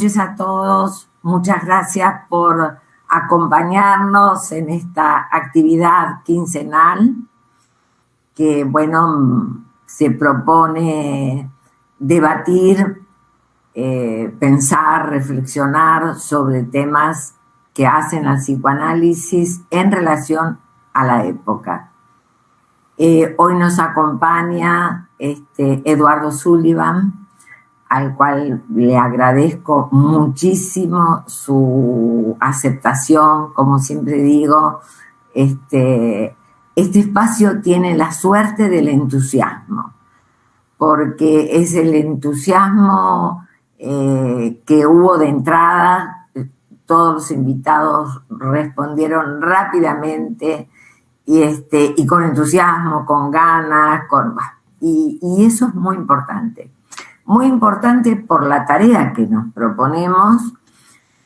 noches a todos. Muchas gracias por acompañarnos en esta actividad quincenal que, bueno, se propone debatir, pensar, reflexionar sobre temas que hacen al psicoanálisis en relación a la época. Hoy nos acompaña Eduardo Sullivan, al cual le agradezco muchísimo su aceptación. Como siempre digo, este espacio tiene la suerte del entusiasmo, porque es el entusiasmo que hubo de entrada. Todos los invitados respondieron rápidamente y con entusiasmo, con ganas, y eso es muy importante. Muy importante por la tarea que nos proponemos,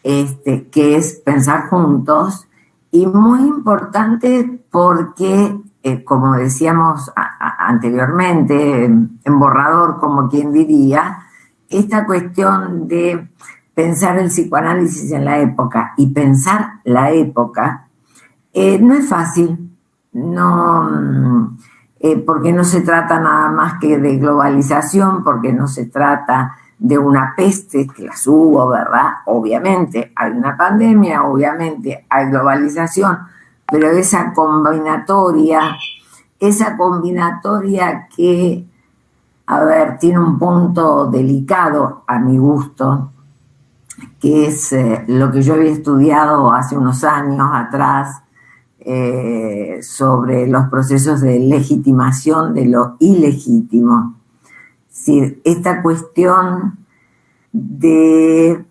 que es pensar juntos, y muy importante porque, como decíamos anteriormente, en borrador, como quien diría, esta cuestión de pensar el psicoanálisis en la época y pensar la época no es fácil, no. Porque no se trata nada más que de globalización, porque no se trata de una peste, que las hubo, ¿verdad? Obviamente hay una pandemia, obviamente hay globalización, pero esa combinatoria que, tiene un punto delicado a mi gusto, que es lo que yo había estudiado hace unos años atrás, sobre los procesos de legitimación de lo ilegítimo. Es decir, esta cuestión de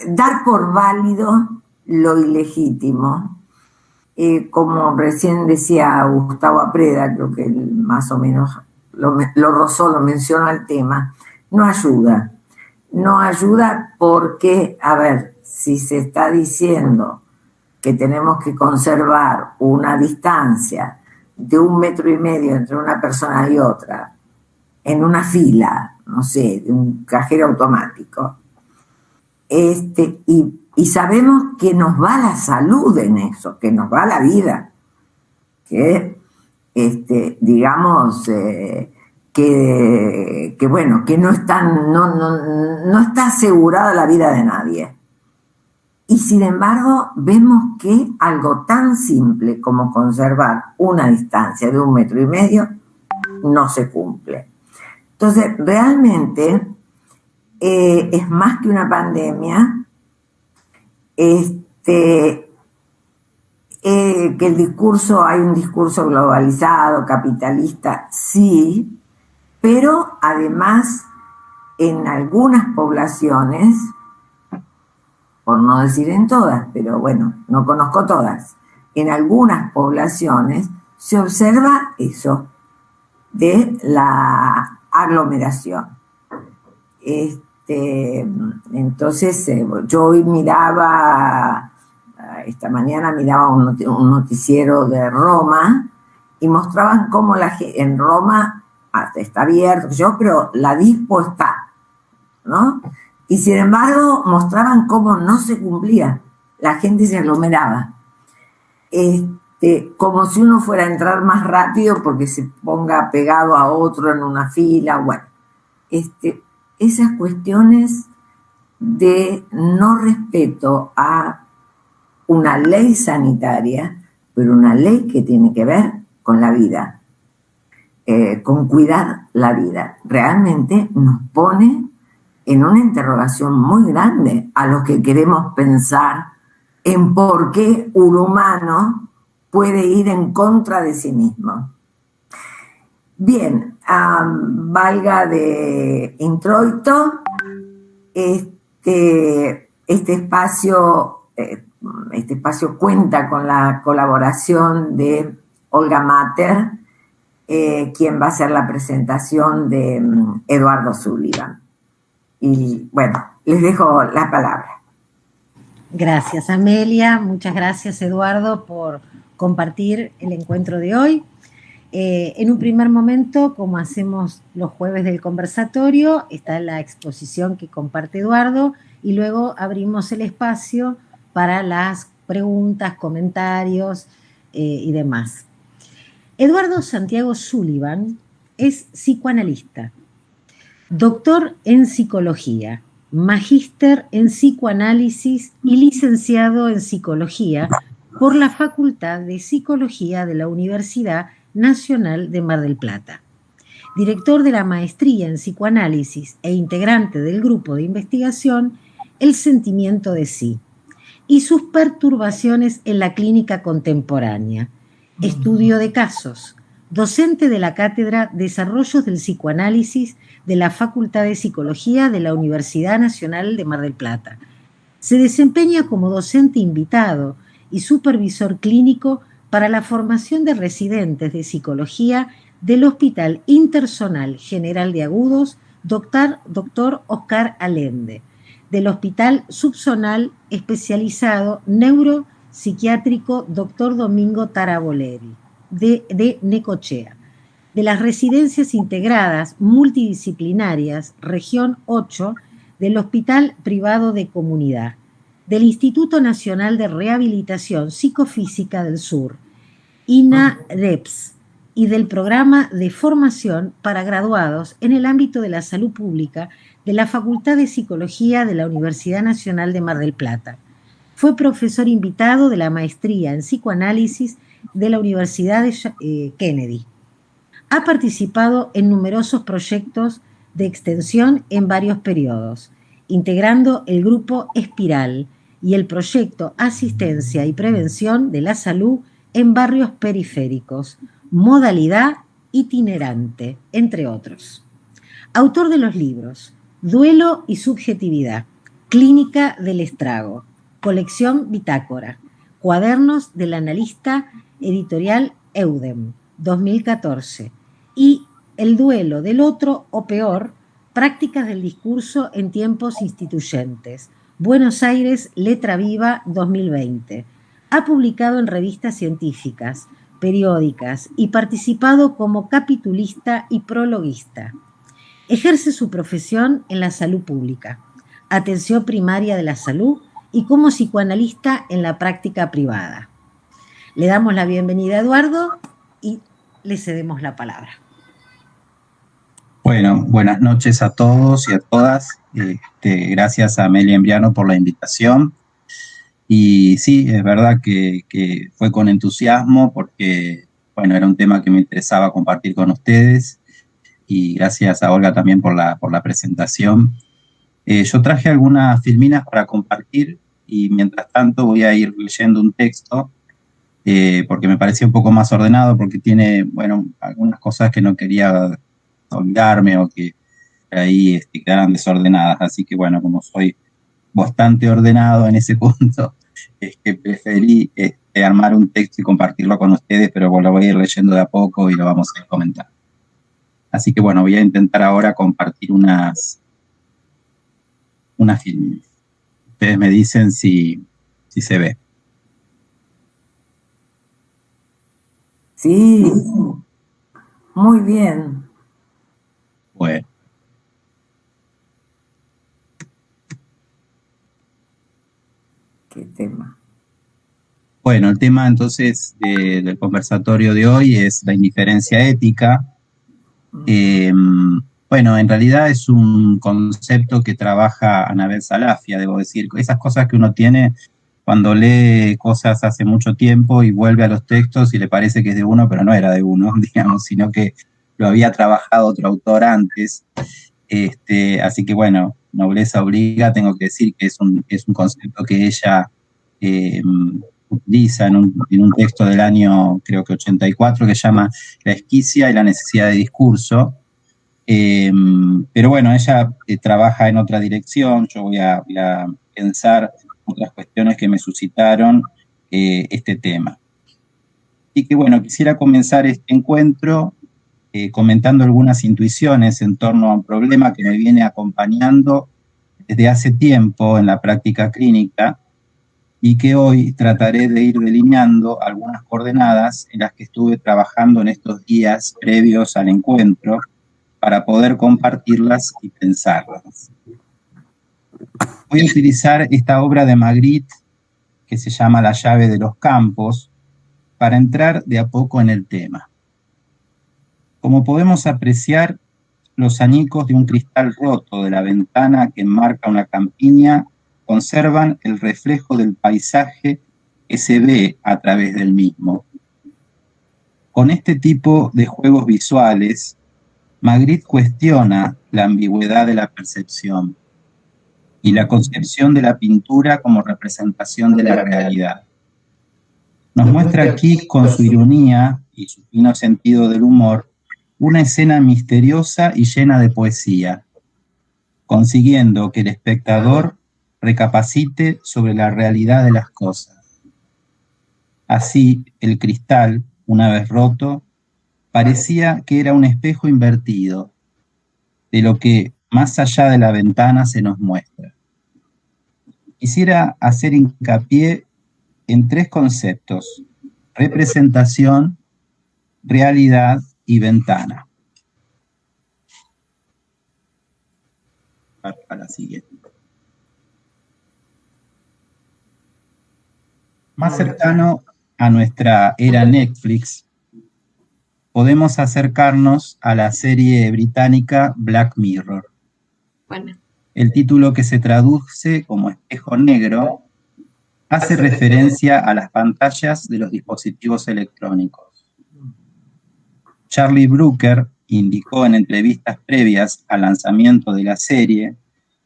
dar por válido lo ilegítimo, como recién decía Gustavo Apreda, creo que él más o menos lo rozó, lo mencionó al tema, no ayuda. No ayuda porque, si se está diciendo que tenemos que conservar una distancia de 1,5 metros entre una persona y otra, en una fila, no sé, de un cajero automático, y sabemos que nos va la salud en eso, que nos va la vida, que, digamos, que no está asegurada la vida de nadie. Y sin embargo, vemos que algo tan simple como conservar una distancia de 1,5 metros no se cumple. Entonces, realmente es más que una pandemia, que el discurso, hay un discurso globalizado, capitalista, sí, pero además en algunas poblaciones, por no decir en todas, pero bueno, no conozco todas, en algunas poblaciones se observa eso de la aglomeración. Entonces, yo hoy esta mañana miraba un noticiero de Roma y mostraban cómo en Roma está abierto, pero la dispo está, ¿no? Y sin embargo mostraban cómo no se cumplía, la gente se aglomeraba, como si uno fuera a entrar más rápido porque se ponga pegado a otro en una fila. Bueno, esas cuestiones de no respeto a una ley sanitaria, pero una ley que tiene que ver con la vida, con cuidar la vida, realmente nos pone en una interrogación muy grande a los que queremos pensar en por qué un humano puede ir en contra de sí mismo. Bien, valga de introito, este espacio cuenta con la colaboración de Olga Mater, quien va a hacer la presentación de Eduardo Sullivan. Y bueno, les dejo la palabra. Gracias, Amelia. Muchas gracias, Eduardo, por compartir el encuentro de hoy. En un primer momento, como hacemos los jueves del conversatorio, está la exposición que comparte Eduardo y luego abrimos el espacio para las preguntas, comentarios y demás. Eduardo Santiago Sullivan es psicoanalista, doctor en psicología, magíster en psicoanálisis y licenciado en psicología por la Facultad de Psicología de la Universidad Nacional de Mar del Plata. Director de la maestría en psicoanálisis e integrante del grupo de investigación El sentimiento de sí y sus perturbaciones en la clínica contemporánea. Estudio de casos, docente de la Cátedra Desarrollos del Psicoanálisis de la Facultad de Psicología de la Universidad Nacional de Mar del Plata. Se desempeña como docente invitado y supervisor clínico para la formación de residentes de psicología del Hospital Intersonal General de Agudos, Dr. Oscar Allende, del Hospital Subzonal Especializado Neuropsiquiátrico Dr. Domingo Taraboleri, de Necochea, de las residencias integradas multidisciplinarias Región 8 del Hospital Privado de Comunidad, del Instituto Nacional de Rehabilitación Psicofísica del Sur, INAREPS, y del Programa de Formación para Graduados en el ámbito de la salud pública de la Facultad de Psicología de la Universidad Nacional de Mar del Plata. Fue profesor invitado de la maestría en psicoanálisis de la Universidad de Kennedy. Ha participado en numerosos proyectos de extensión en varios periodos, integrando el grupo Espiral y el proyecto Asistencia y Prevención de la Salud en Barrios Periféricos, modalidad itinerante, entre otros. Autor de los libros Duelo y Subjetividad, Clínica del Estrago, Colección Bitácora, Cuadernos del Analista, editorial Eudem, 2014, y El duelo del otro o peor, Prácticas del discurso en tiempos instituyentes, Buenos Aires, Letra Viva, 2020. Ha publicado en revistas científicas, periódicas y participado como capitulista y prologuista. Ejerce su profesión en la salud pública, atención primaria de la salud y como psicoanalista en la práctica privada. Le damos la bienvenida a Eduardo y le cedemos la palabra. Bueno, buenas noches a todos y a todas. Gracias a Amelia Embriano por la invitación. Y sí, es verdad que fue con entusiasmo porque, bueno, era un tema que me interesaba compartir con ustedes. Y gracias a Olga también por la presentación. Yo traje algunas filminas para compartir y mientras tanto voy a ir leyendo un texto porque me parecía un poco más ordenado, porque tiene, bueno, algunas cosas que no quería olvidarme o que ahí quedaran desordenadas. Así que, bueno, como soy bastante ordenado en ese punto, preferí armar un texto y compartirlo con ustedes, pero bueno, lo voy a ir leyendo de a poco y lo vamos a ir comentando. Así que, bueno, voy a intentar ahora compartir unas filmes. Ustedes me dicen si se ve. Sí, muy bien. Bueno. ¿Qué tema? Bueno, el tema entonces del conversatorio de hoy es la indiferencia ética. Bueno, en realidad es un concepto que trabaja Anabel Salafia, debo decir. Esas cosas que uno tiene cuando lee cosas hace mucho tiempo y vuelve a los textos y le parece que es de uno, pero no era de uno, digamos, sino que lo había trabajado otro autor antes. Así que, bueno, nobleza obliga, tengo que decir que es un concepto que ella utiliza en un texto del año, creo que 84, que se llama La esquicia y la necesidad de discurso. Pero bueno, ella trabaja en otra dirección. Yo voy a pensar otras cuestiones que me suscitaron este tema. Y que bueno, quisiera comenzar este encuentro comentando algunas intuiciones en torno a un problema que me viene acompañando desde hace tiempo en la práctica clínica y que hoy trataré de ir delineando algunas coordenadas en las que estuve trabajando en estos días previos al encuentro para poder compartirlas y pensarlas. Voy a utilizar esta obra de Magritte, que se llama La llave de los campos, para entrar de a poco en el tema. Como podemos apreciar, los añicos de un cristal roto de la ventana que enmarca una campiña conservan el reflejo del paisaje que se ve a través del mismo. Con este tipo de juegos visuales, Magritte cuestiona la ambigüedad de la percepción y la concepción de la pintura como representación de la realidad. Nos muestra aquí, con su ironía y su fino sentido del humor, una escena misteriosa y llena de poesía, consiguiendo que el espectador recapacite sobre la realidad de las cosas. Así, el cristal, una vez roto, parecía que era un espejo invertido, de lo que más allá de la ventana se nos muestra. Quisiera hacer hincapié en tres conceptos: representación, realidad y ventana. A la siguiente. Más cercano a nuestra era Netflix, podemos acercarnos a la serie británica Black Mirror. Bueno. El título, que se traduce como Espejo Negro, hace referencia a las pantallas de los dispositivos electrónicos. Charlie Brooker indicó en entrevistas previas al lanzamiento de la serie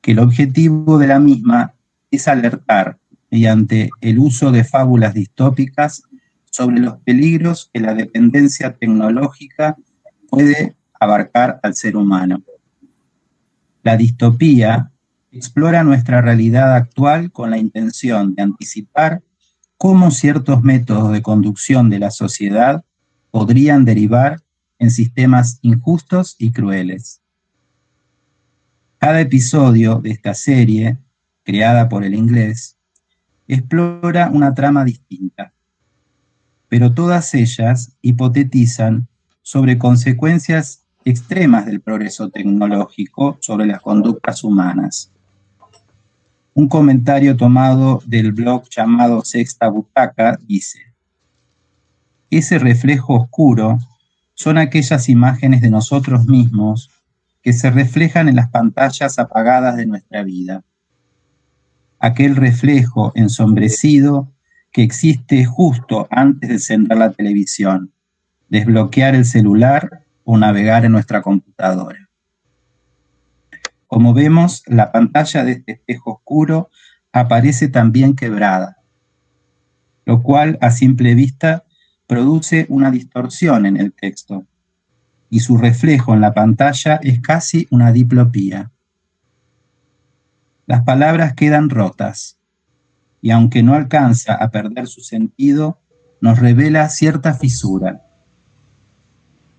que el objetivo de la misma es alertar, mediante el uso de fábulas distópicas, sobre los peligros que la dependencia tecnológica puede abarcar al ser humano. La distopía explora nuestra realidad actual con la intención de anticipar cómo ciertos métodos de conducción de la sociedad podrían derivar en sistemas injustos y crueles. Cada episodio de esta serie, creada por el inglés, explora una trama distinta, pero todas ellas hipotetizan sobre consecuencias extremas del progreso tecnológico sobre las conductas humanas. Un comentario tomado del blog llamado Sexta Butaca dice: ese reflejo oscuro son aquellas imágenes de nosotros mismos que se reflejan en las pantallas apagadas de nuestra vida. Aquel reflejo ensombrecido que existe justo antes de encender la televisión, desbloquear el celular o navegar en nuestra computadora. Como vemos, la pantalla de este espejo oscuro aparece también quebrada, lo cual a simple vista produce una distorsión en el texto, y su reflejo en la pantalla es casi una diplopía. Las palabras quedan rotas, y aunque no alcanza a perder su sentido, nos revela cierta fisura.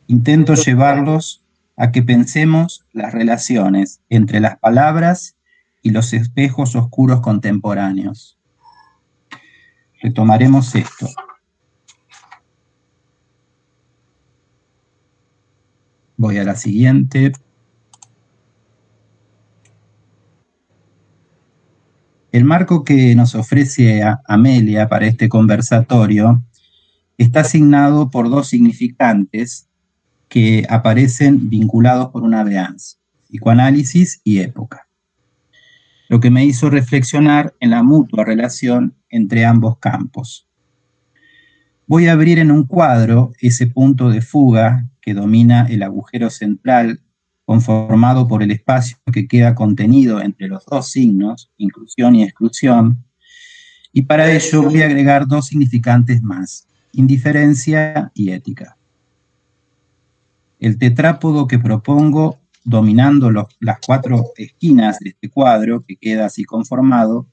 Intento llevarlos a que pensemos las relaciones entre las palabras y los espejos oscuros contemporáneos. Retomaremos esto. Voy a la siguiente. El marco que nos ofrece Amelia para este conversatorio está asignado por dos significantes que aparecen vinculados por una veanza: psicoanálisis y época, lo que me hizo reflexionar en la mutua relación entre ambos campos. Voy a abrir en un cuadro ese punto de fuga que domina el agujero central, conformado por el espacio que queda contenido entre los dos signos, inclusión y exclusión, y para ello voy a agregar dos significantes más: indiferencia y ética. El tetrápodo que propongo, dominando las cuatro esquinas de este cuadro que queda así conformado,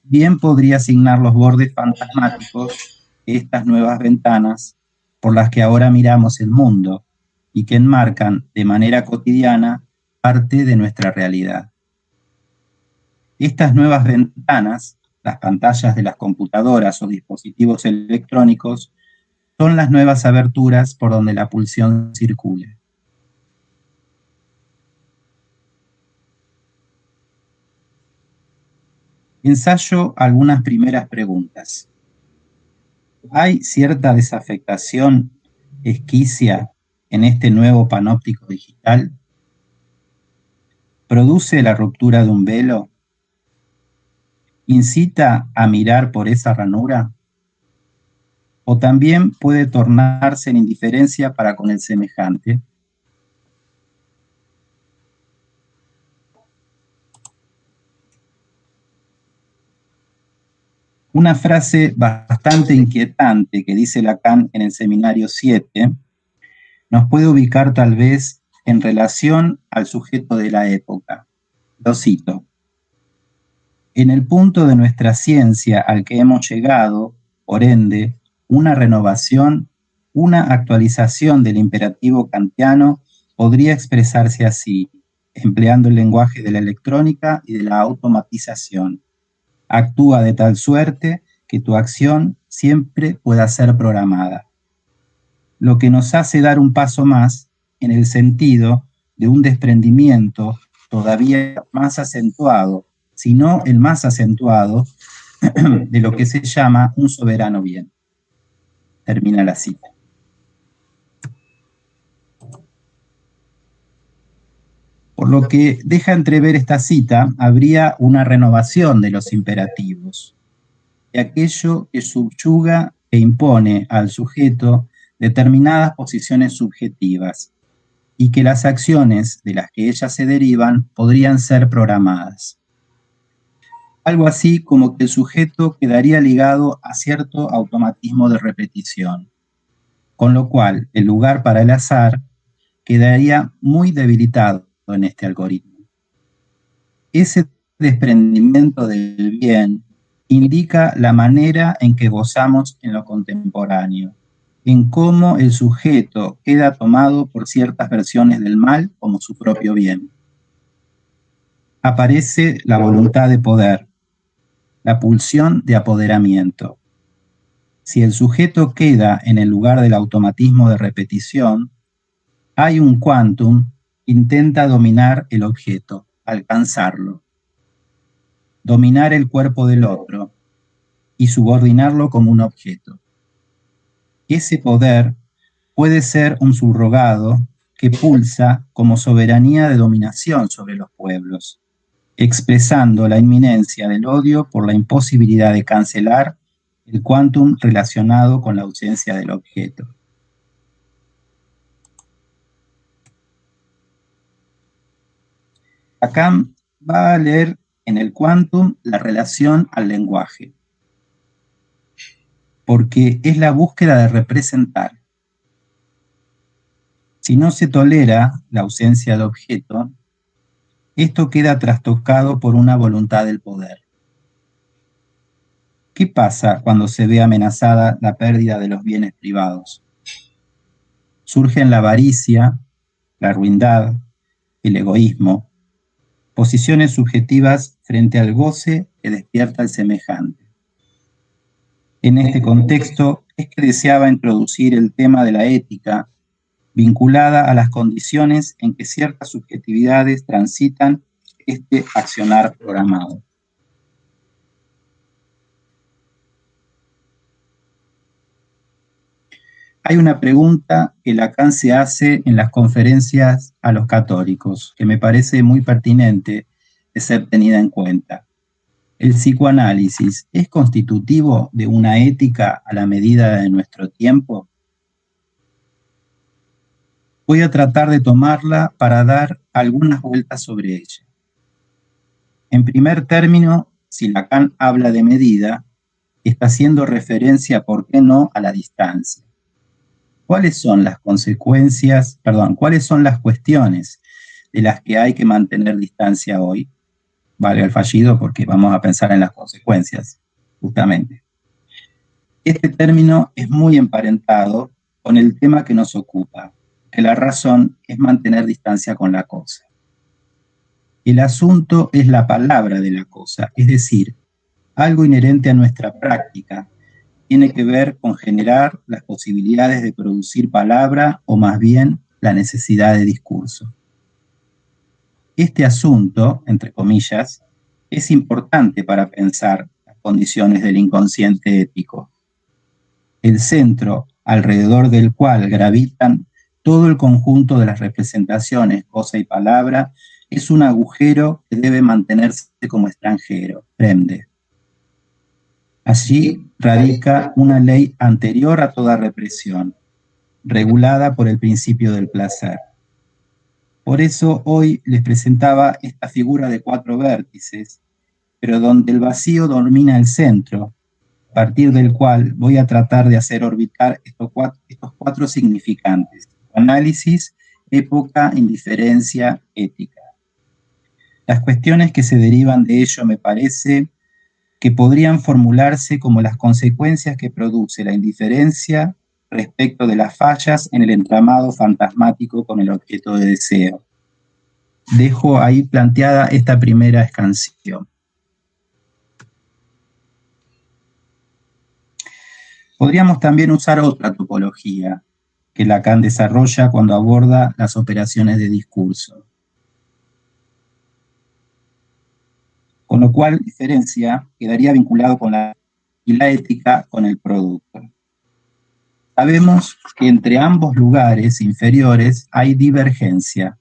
bien podría asignar los bordes fantasmáticos de estas nuevas ventanas por las que ahora miramos el mundo y que enmarcan de manera cotidiana parte de nuestra realidad. Estas nuevas ventanas las pantallas de las computadoras o dispositivos electrónicos, son las nuevas aberturas por donde la pulsión circula. Ensayo algunas primeras preguntas. ¿Hay cierta desafectación esquicia en este nuevo panóptico digital? ¿Produce la ruptura de un velo? ¿Incita a mirar por esa ranura? ¿O también puede tornarse en indiferencia para con el semejante? Una frase bastante inquietante que dice Lacan en el Seminario 7 nos puede ubicar tal vez en relación al sujeto de la época. Lo cito. En el punto de nuestra ciencia al que hemos llegado, por ende, una renovación, una actualización del imperativo kantiano podría expresarse así, empleando el lenguaje de la electrónica y de la automatización. Actúa de tal suerte que tu acción siempre pueda ser programada. Lo que nos hace dar un paso más en el sentido de un desprendimiento todavía más acentuado, si no el más acentuado, de lo que se llama un soberano bien. Termina la cita. Por lo que deja entrever esta cita, habría una renovación de los imperativos, de aquello que subyuga e impone al sujeto determinadas posiciones subjetivas, y que las acciones de las que ellas se derivan podrían ser programadas. Algo así como que el sujeto quedaría ligado a cierto automatismo de repetición, con lo cual el lugar para el azar quedaría muy debilitado en este algoritmo. Ese desprendimiento del bien indica la manera en que gozamos en lo contemporáneo, en cómo el sujeto queda tomado por ciertas versiones del mal como su propio bien. Aparece la voluntad de poder, la pulsión de apoderamiento. Si el sujeto queda en el lugar del automatismo de repetición, hay un quantum que intenta dominar el objeto, alcanzarlo, dominar el cuerpo del otro y subordinarlo como un objeto. Ese poder puede ser un subrogado que pulsa como soberanía de dominación sobre los pueblos, expresando la inminencia del odio por la imposibilidad de cancelar el quantum relacionado con la ausencia del objeto. Lacan va a leer en el quantum la relación al lenguaje, porque es la búsqueda de representar. Si no se tolera la ausencia de objeto, esto queda trastocado por una voluntad del poder. ¿Qué pasa cuando se ve amenazada la pérdida de los bienes privados? Surgen la avaricia, la ruindad, el egoísmo, posiciones subjetivas frente al goce que despierta el semejante. En este contexto es que deseaba introducir el tema de la ética vinculada a las condiciones en que ciertas subjetividades transitan este accionar programado. Hay una pregunta que Lacan se hace en las conferencias a los católicos, que me parece muy pertinente de ser tenida en cuenta. ¿El psicoanálisis es constitutivo de una ética a la medida de nuestro tiempo? Voy a tratar de tomarla para dar algunas vueltas sobre ella. En primer término, si Lacan habla de medida, está haciendo referencia, ¿por qué no?, a la distancia. ¿Cuáles son las consecuencias, cuáles son las cuestiones de las que hay que mantener distancia hoy? Valga el fallido porque vamos a pensar en las consecuencias, justamente. Este término es muy emparentado con el tema que nos ocupa, que la razón es mantener distancia con la cosa. El asunto es la palabra de la cosa, es decir, algo inherente a nuestra práctica. Tiene que ver con generar las posibilidades de producir palabra o más bien la necesidad de discurso. Este asunto, entre comillas, es importante para pensar las condiciones del inconsciente ético. El centro alrededor del cual gravitan todo el conjunto de las representaciones, cosa y palabra, es un agujero que debe mantenerse como extranjero, fremde. Allí radica una ley anterior a toda represión, regulada por el principio del placer. Por eso hoy les presentaba esta figura de 4 vértices, pero donde el vacío domina el centro, a partir del cual voy a tratar de hacer orbitar estos cuatro significantes: análisis, época, indiferencia, ética. Las cuestiones que se derivan de ello me parece que podrían formularse como las consecuencias que produce la indiferencia respecto de las fallas en el entramado fantasmático con el objeto de deseo. Dejo ahí planteada esta primera escansión. Podríamos también usar otra topología que Lacan desarrolla cuando aborda las operaciones de discurso. Con lo cual, diferencia quedaría vinculado con la ética con el producto. Sabemos que entre ambos lugares inferiores hay divergencia.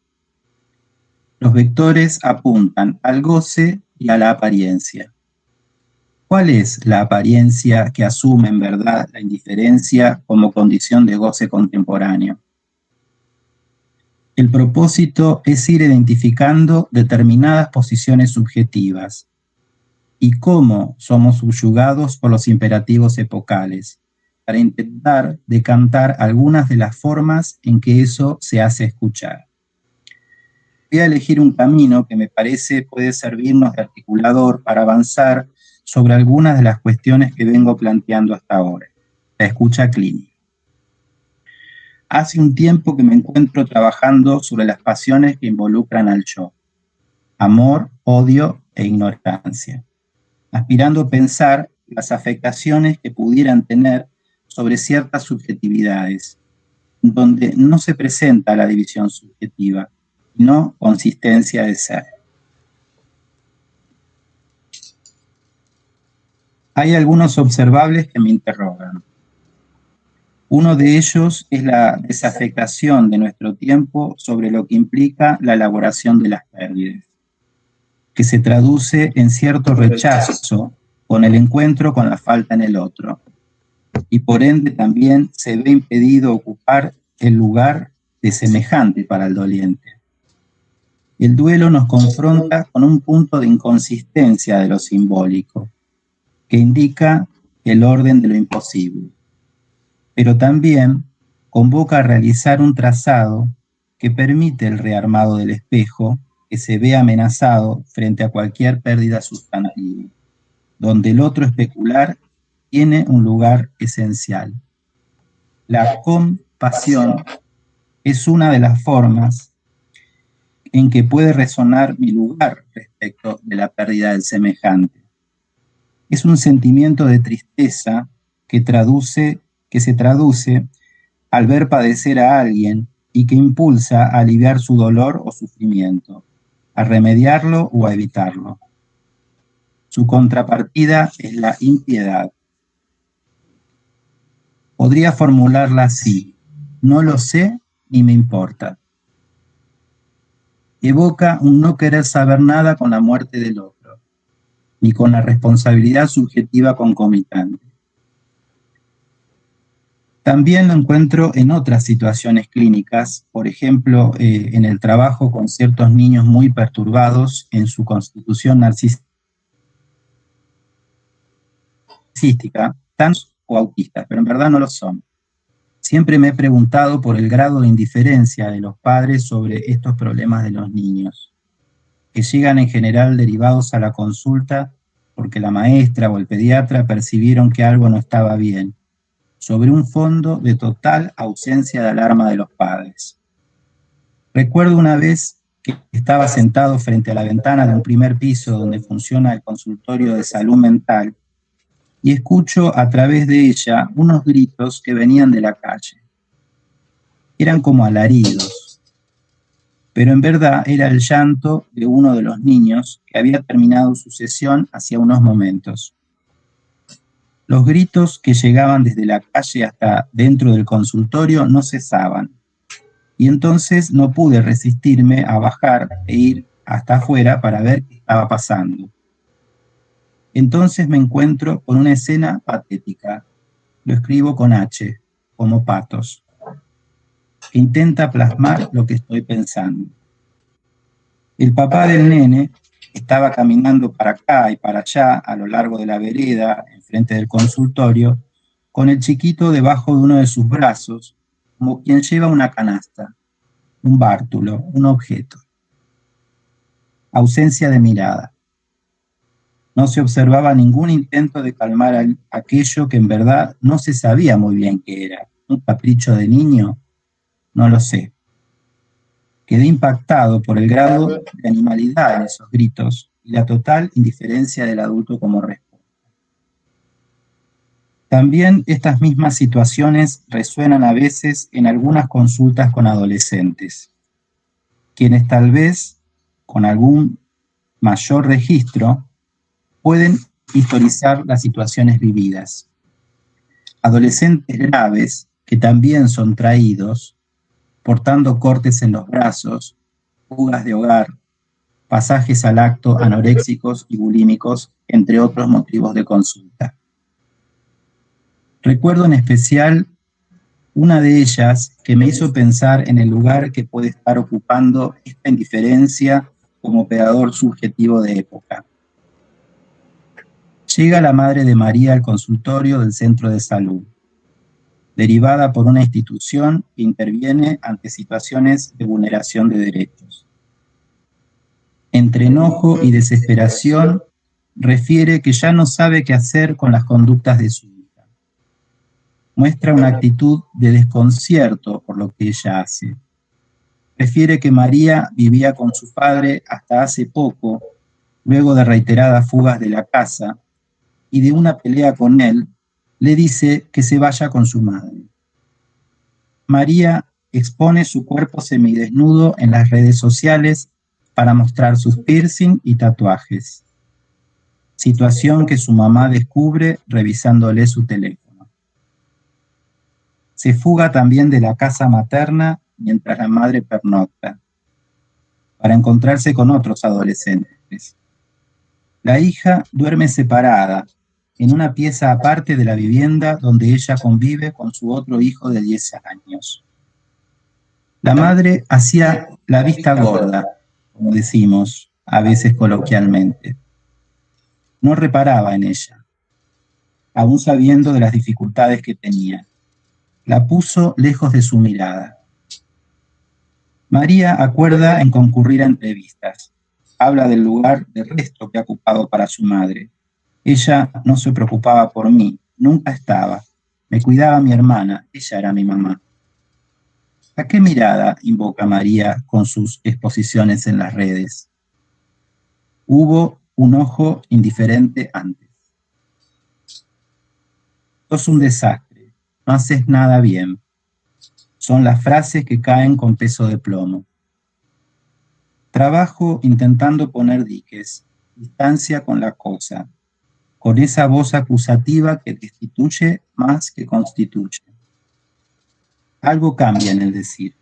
Los vectores apuntan al goce y a la apariencia. ¿Cuál es la apariencia que asume en verdad la indiferencia como condición de goce contemporáneo? El propósito es ir identificando determinadas posiciones subjetivas y cómo somos subyugados por los imperativos epocales, para intentar decantar algunas de las formas en que eso se hace escuchar. Voy a elegir un camino que me parece puede servirnos de articulador para avanzar sobre algunas de las cuestiones que vengo planteando hasta ahora. La escucha clínica. Hace un tiempo que me encuentro trabajando sobre las pasiones que involucran al yo: amor, odio e ignorancia, aspirando a pensar las afectaciones que pudieran tener sobre ciertas subjetividades, donde no se presenta la división subjetiva, sino consistencia de ser. Hay algunos observables que me interrogan. Uno de ellos es la desafectación de nuestro tiempo sobre lo que implica la elaboración de las pérdidas, que se traduce en cierto rechazo con el encuentro con la falta en el otro, y por ende también se ve impedido ocupar el lugar de semejante para el doliente. El duelo nos confronta con un punto de inconsistencia de lo simbólico, que indica el orden de lo imposible, pero también convoca a realizar un trazado que permite el rearmado del espejo, que se ve amenazado frente a cualquier pérdida sustantiva, donde el otro especular tiene un lugar esencial. La compasión es una de las formas en que puede resonar mi lugar respecto de la pérdida del semejante. Es un sentimiento de tristeza que se traduce al ver padecer a alguien y que impulsa a aliviar su dolor o sufrimiento, a remediarlo o a evitarlo. Su contrapartida es la impiedad. Podría formularla así: no lo sé ni me importa. Evoca un no querer saber nada con la muerte del otro, ni con la responsabilidad subjetiva concomitante. También lo encuentro en otras situaciones clínicas, por ejemplo, en el trabajo con ciertos niños muy perturbados en su constitución narcisística, tan o autistas, pero en verdad no lo son. Siempre me he preguntado por el grado de indiferencia de los padres sobre estos problemas de los niños, que llegan en general derivados a la consulta porque la maestra o el pediatra percibieron que algo no estaba bien, sobre un fondo de total ausencia de alarma de los padres. Recuerdo una vez que estaba sentado frente a la ventana de un primer piso donde funciona el consultorio de salud mental, y escucho a través de ella unos gritos que venían de la calle. Eran como alaridos, pero en verdad era el llanto de uno de los niños que había terminado su sesión hacía unos momentos. Los gritos que llegaban desde la calle hasta dentro del consultorio no cesaban, y entonces no pude resistirme a bajar e ir hasta afuera para ver qué estaba pasando. Entonces me encuentro con una escena patética, lo escribo con H, como patos, que intenta plasmar lo que estoy pensando. El papá del nene estaba caminando para acá y para allá a lo largo de la vereda, enfrente del consultorio, con el chiquito debajo de uno de sus brazos, como quien lleva una canasta, un bártulo, un objeto. Ausencia de mirada. No se observaba ningún intento de calmar aquello que en verdad no se sabía muy bien qué era. ¿Un capricho de niño? No lo sé. Quedé impactado por el grado de animalidad en esos gritos y la total indiferencia del adulto como respuesta. También estas mismas situaciones resuenan a veces en algunas consultas con adolescentes, quienes tal vez, con algún mayor registro, pueden historizar las situaciones vividas. Adolescentes graves que también son traídos, portando cortes en los brazos, fugas de hogar, pasajes al acto anoréxicos y bulímicos, entre otros motivos de consulta. Recuerdo en especial una de ellas que me hizo pensar en el lugar que puede estar ocupando esta indiferencia como operador subjetivo de época. Llega la madre de María al consultorio del centro de salud, derivada por una institución que interviene ante situaciones de vulneración de derechos. Entre enojo y desesperación, refiere que ya no sabe qué hacer con las conductas de su hija. Muestra una actitud de desconcierto por lo que ella hace. Refiere que María vivía con su padre hasta hace poco, luego de reiteradas fugas de la casa, y de una pelea con él, le dice que se vaya con su madre. María expone su cuerpo semidesnudo en las redes sociales para mostrar sus piercing y tatuajes, situación que su mamá descubre revisándole su teléfono. Se fuga también de la casa materna mientras la madre pernocta, para encontrarse con otros adolescentes. La hija duerme separada, en una pieza aparte de la vivienda donde ella convive con su otro hijo de 10 años. La madre hacía la vista gorda, como decimos a veces coloquialmente. No reparaba en ella, aún sabiendo de las dificultades que tenía. La puso lejos de su mirada. María acuerda en concurrir a entrevistas. Habla del lugar de resto que ha ocupado para su madre. Ella no se preocupaba por mí, nunca estaba. Me cuidaba mi hermana, ella era mi mamá. ¿A qué mirada invoca María con sus exposiciones en las redes? Hubo un ojo indiferente antes. Sos un desastre, no haces nada bien. Son las frases que caen con peso de plomo. Trabajo intentando poner diques, distancia con la cosa, con esa voz acusativa que destituye más que constituye. Algo cambia en el decir.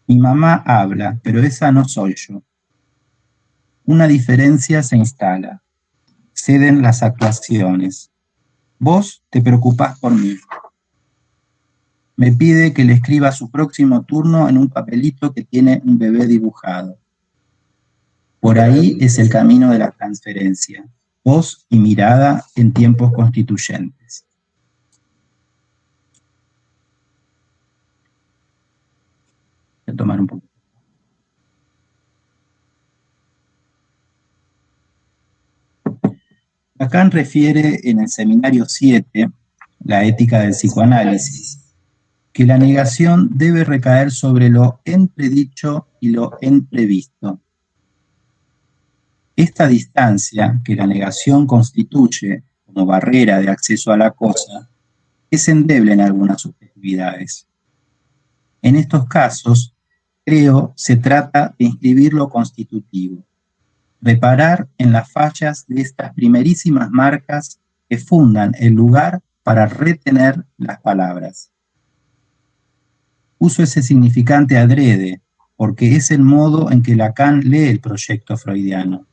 Mi mamá habla, pero esa no soy yo. Una diferencia se instala. Ceden las actuaciones. Vos te preocupás por mí. Me pide que le escriba su próximo turno en un papelito que tiene un bebé dibujado. Por ahí es el camino de la transferencia. Voz y mirada en tiempos constituyentes. Voy a tomar un poco. Lacan refiere en el seminario 7, la ética del psicoanálisis, que la negación debe recaer sobre lo entredicho y lo entrevisto. Esta distancia que la negación constituye como barrera de acceso a la cosa es endeble en algunas subjetividades. En estos casos, creo, se trata de inscribir lo constitutivo, reparar en las fallas de estas primerísimas marcas que fundan el lugar para retener las palabras. Uso ese significante adrede, porque es el modo en que Lacan lee el proyecto freudiano.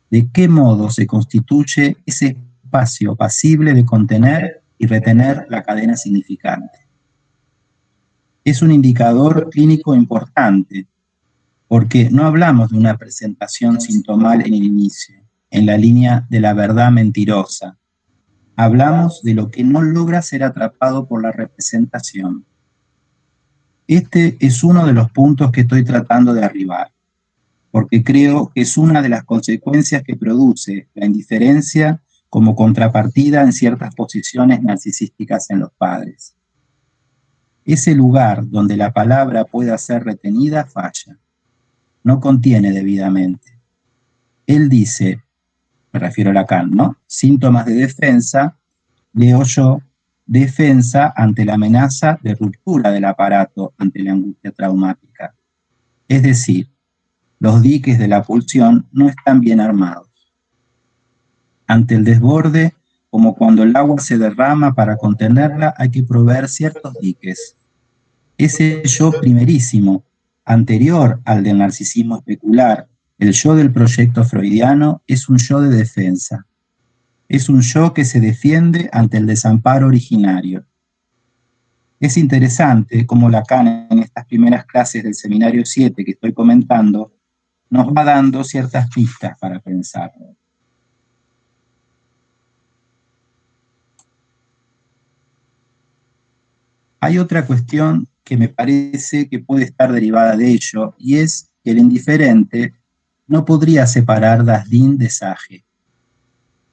¿De qué modo se constituye ese espacio pasible de contener y retener la cadena significante? Es un indicador clínico importante, porque no hablamos de una presentación sintomal en el inicio, en la línea de la verdad mentirosa. Hablamos de lo que no logra ser atrapado por la representación. Este es uno de los puntos que estoy tratando de arribar, porque creo que es una de las consecuencias que produce la indiferencia como contrapartida en ciertas posiciones narcisísticas en los padres. Ese lugar donde la palabra pueda ser retenida falla, no contiene debidamente. Él dice, me refiero a Lacan, ¿no? Síntomas de defensa, leo yo, defensa ante la amenaza de ruptura del aparato ante la angustia traumática. Es decir, los diques de la pulsión no están bien armados. Ante el desborde, como cuando el agua se derrama para contenerla, hay que proveer ciertos diques. Ese yo primerísimo, anterior al del narcisismo especular, el yo del proyecto freudiano, es un yo de defensa. Es un yo que se defiende ante el desamparo originario. Es interesante cómo Lacan en estas primeras clases del seminario 7 que estoy comentando nos va dando ciertas pistas para pensar. Hay otra cuestión que me parece que puede estar derivada de ello, y es que el indiferente no podría separar Dasein de Sage.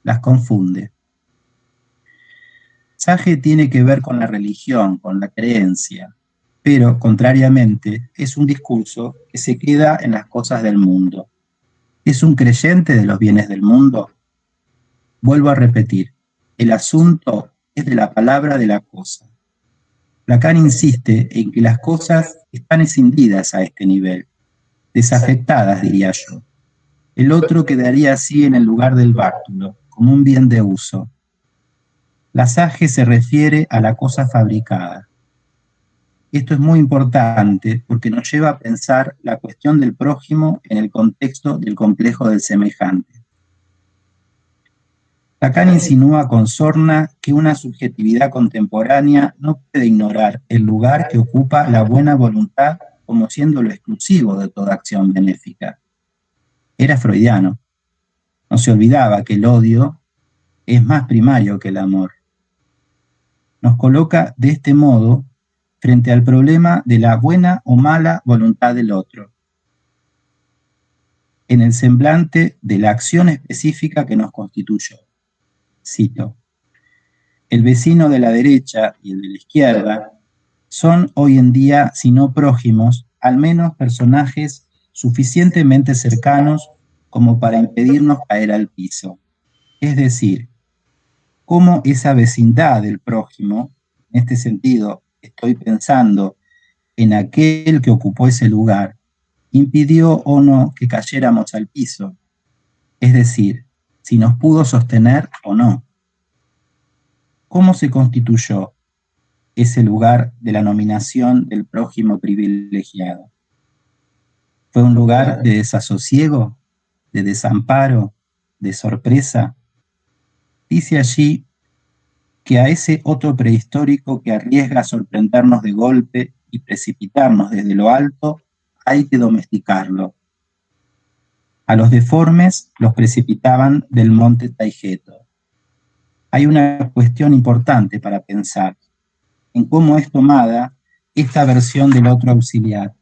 Las confunde. Sage tiene que ver con la religión, con la creencia, pero, contrariamente, es un discurso que se queda en las cosas del mundo. ¿Es un creyente de los bienes del mundo? Vuelvo a repetir, el asunto es de la palabra de la cosa. Lacan insiste en que las cosas están escindidas a este nivel, desafectadas, diría yo. El otro quedaría así en el lugar del bártulo, como un bien de uso. La Sage se refiere a la cosa fabricada. Esto es muy importante porque nos lleva a pensar la cuestión del prójimo en el contexto del complejo del semejante. Lacan insinúa con sorna que una subjetividad contemporánea no puede ignorar el lugar que ocupa la buena voluntad como siendo lo exclusivo de toda acción benéfica. Era freudiano. No se olvidaba que el odio es más primario que el amor. Nos coloca de este modo frente al problema de la buena o mala voluntad del otro, en el semblante de la acción específica que nos constituyó. Cito, el vecino de la derecha y el de la izquierda son hoy en día, si no prójimos, al menos personajes suficientemente cercanos como para impedirnos caer al piso. Es decir, cómo esa vecindad del prójimo, en este sentido estoy pensando en aquel que ocupó ese lugar, impidió o no que cayéramos al piso, es decir, si nos pudo sostener o no. ¿Cómo se constituyó ese lugar de la nominación del prójimo privilegiado? ¿Fue un lugar de desasosiego, de desamparo, de sorpresa? Dice allí que a ese otro prehistórico que arriesga a sorprendernos de golpe y precipitarnos desde lo alto, hay que domesticarlo. A los deformes los precipitaban del monte Taigeto. Hay una cuestión importante para pensar en cómo es tomada esta versión del otro auxiliar,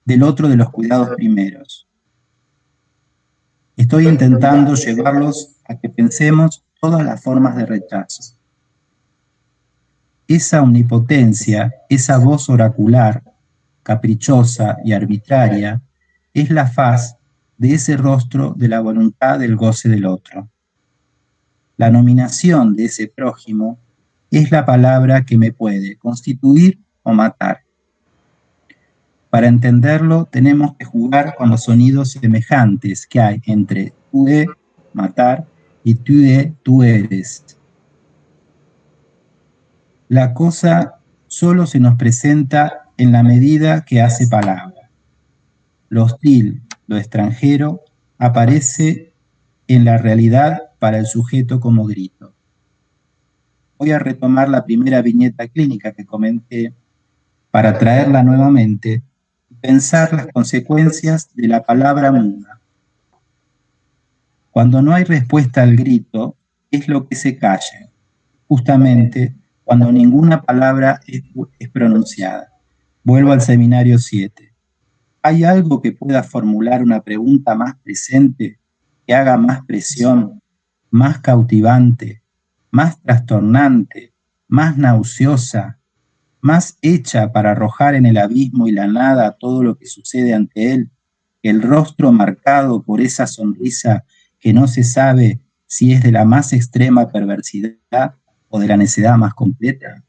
del otro de los cuidados primeros. Estoy intentando llevarlos a que pensemos todas las formas de rechazo. esa omnipotencia, esa voz oracular, caprichosa y arbitraria, es la faz de ese rostro de la voluntad del goce del otro. La nominación de ese prójimo es la palabra que me puede constituir o matar. Para entenderlo, tenemos que jugar con los sonidos semejantes que hay entre tu es, matar, y tu es, tú eres. La cosa solo se nos presenta en la medida que hace palabra. Lo hostil, lo extranjero, aparece en la realidad para el sujeto como grito. Voy a retomar la primera viñeta clínica que comenté para traerla nuevamente y pensar las consecuencias de la palabra muda. Cuando no hay respuesta al grito, es lo que se calla, justamente cuando ninguna palabra es pronunciada. Vuelvo al seminario 7. ¿Hay algo que pueda formular una pregunta más presente, que haga más presión, más cautivante, más trastornante, más nauseosa, más hecha para arrojar en el abismo y la nada todo lo que sucede ante él, el rostro marcado por esa sonrisa que no se sabe si es de la más extrema perversidad o de la necedad más completa?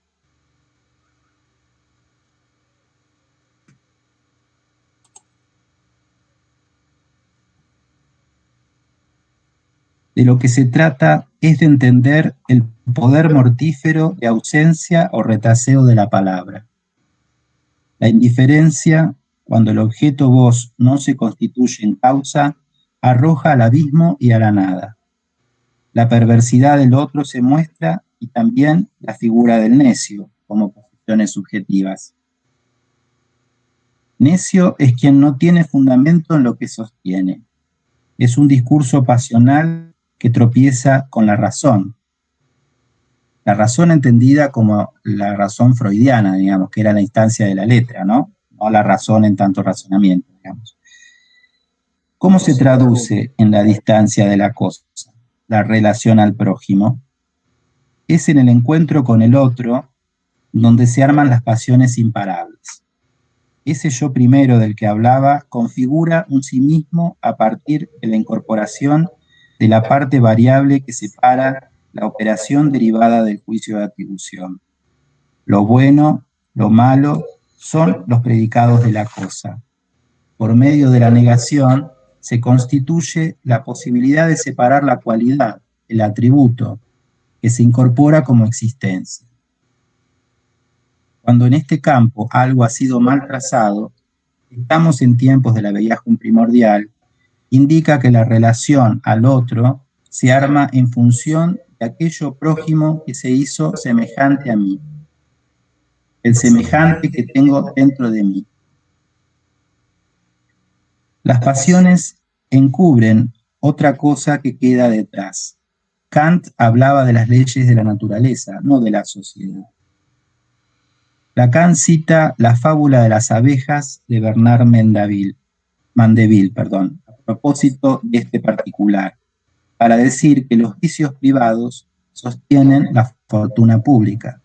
De lo que se trata es de entender el poder mortífero de ausencia o retaseo de la palabra. La indiferencia, cuando el objeto voz no se constituye en causa, arroja al abismo y a la nada. La perversidad del otro se muestra y también la figura del necio, como posiciones subjetivas. Necio es quien no tiene fundamento en lo que sostiene. Es un discurso pasional que tropieza con la razón. La razón entendida como la razón freudiana, digamos, que era la instancia de la letra, ¿no? No la razón en tanto razonamiento, digamos. ¿Cómo se traduce en la distancia de la cosa la relación al prójimo? Es en el encuentro con el otro donde se arman las pasiones imparables. Ese yo primero del que hablaba configura un sí mismo a partir de la incorporación de la parte variable que separa la operación derivada del juicio de atribución. Lo bueno, lo malo, son los predicados de la cosa. Por medio de la negación se constituye la posibilidad de separar la cualidad, el atributo, que se incorpora como existencia. Cuando en este campo algo ha sido mal trazado, estamos en tiempos de la Bellahum primordial, indica que la relación al otro se arma en función de aquello prójimo que se hizo semejante a mí, el semejante que tengo dentro de mí. Las pasiones encubren otra cosa que queda detrás. Kant hablaba de las leyes de la naturaleza, no de la sociedad. Lacan cita la fábula de las abejas de Bernard Mandeville, a propósito de este particular, para decir que los vicios privados sostienen la fortuna pública.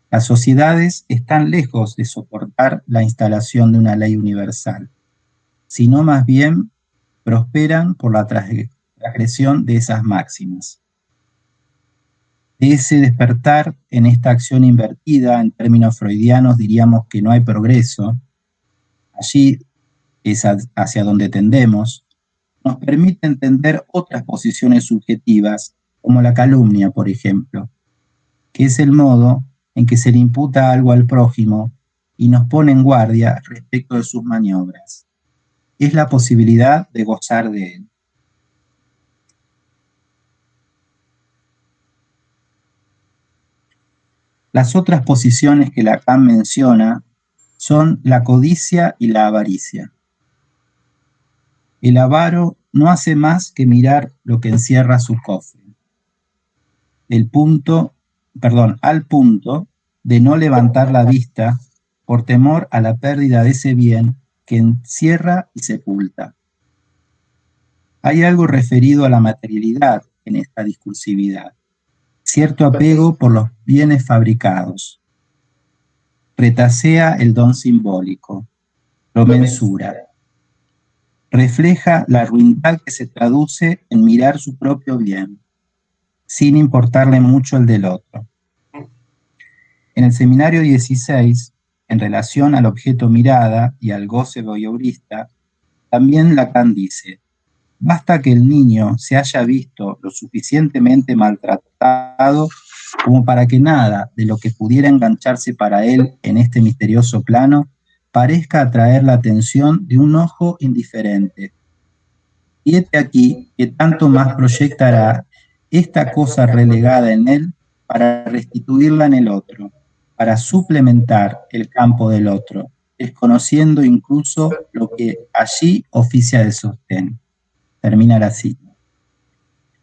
Las sociedades están lejos de soportar la instalación de una ley universal, sino más bien prosperan por la transgresión de esas máximas. De ese despertar en esta acción invertida, en términos freudianos diríamos que no hay progreso, allí es hacia donde tendemos, nos permite entender otras posiciones subjetivas, como la calumnia, por ejemplo, que es el modo en que se le imputa algo al prójimo y nos pone en guardia respecto de sus maniobras. Es la posibilidad de gozar de él. Las otras posiciones que Lacan menciona son la codicia y la avaricia. El avaro no hace más que mirar lo que encierra su cofre, al punto de no levantar la vista por temor a la pérdida de ese bien que encierra y sepulta. Hay algo referido a la materialidad en esta discursividad. cierto apego por los bienes fabricados. Retasea el don simbólico, lo mensura. Refleja la ruindad que se traduce en mirar su propio bien, sin importarle mucho el del otro. En el seminario 16, en relación al objeto mirada y al goce voyeurista, también Lacan dice: basta que el niño se haya visto lo suficientemente maltratado como para que nada de lo que pudiera engancharse para él en este misterioso plano parezca atraer la atención de un ojo indiferente. Y este aquí que tanto más proyectará esta cosa relegada en él para restituirla en el otro, para suplementar el campo del otro, desconociendo incluso lo que allí oficia de sostén. Termina la cita.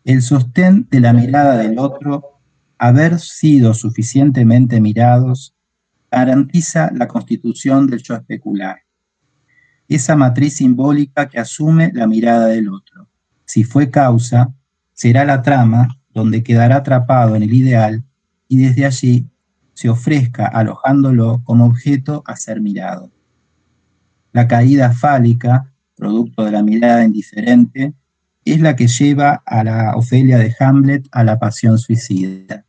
El sostén de la mirada del otro, haber sido suficientemente mirados, garantiza la constitución del yo especular. Esa matriz simbólica que asume la mirada del otro. Si fue causa, será la trama donde quedará atrapado en el ideal y desde allí se ofrezca alojándolo como objeto a ser mirado. La caída fálica, producto de la mirada indiferente, es la que lleva a la Ofelia de Hamlet a la pasión suicida.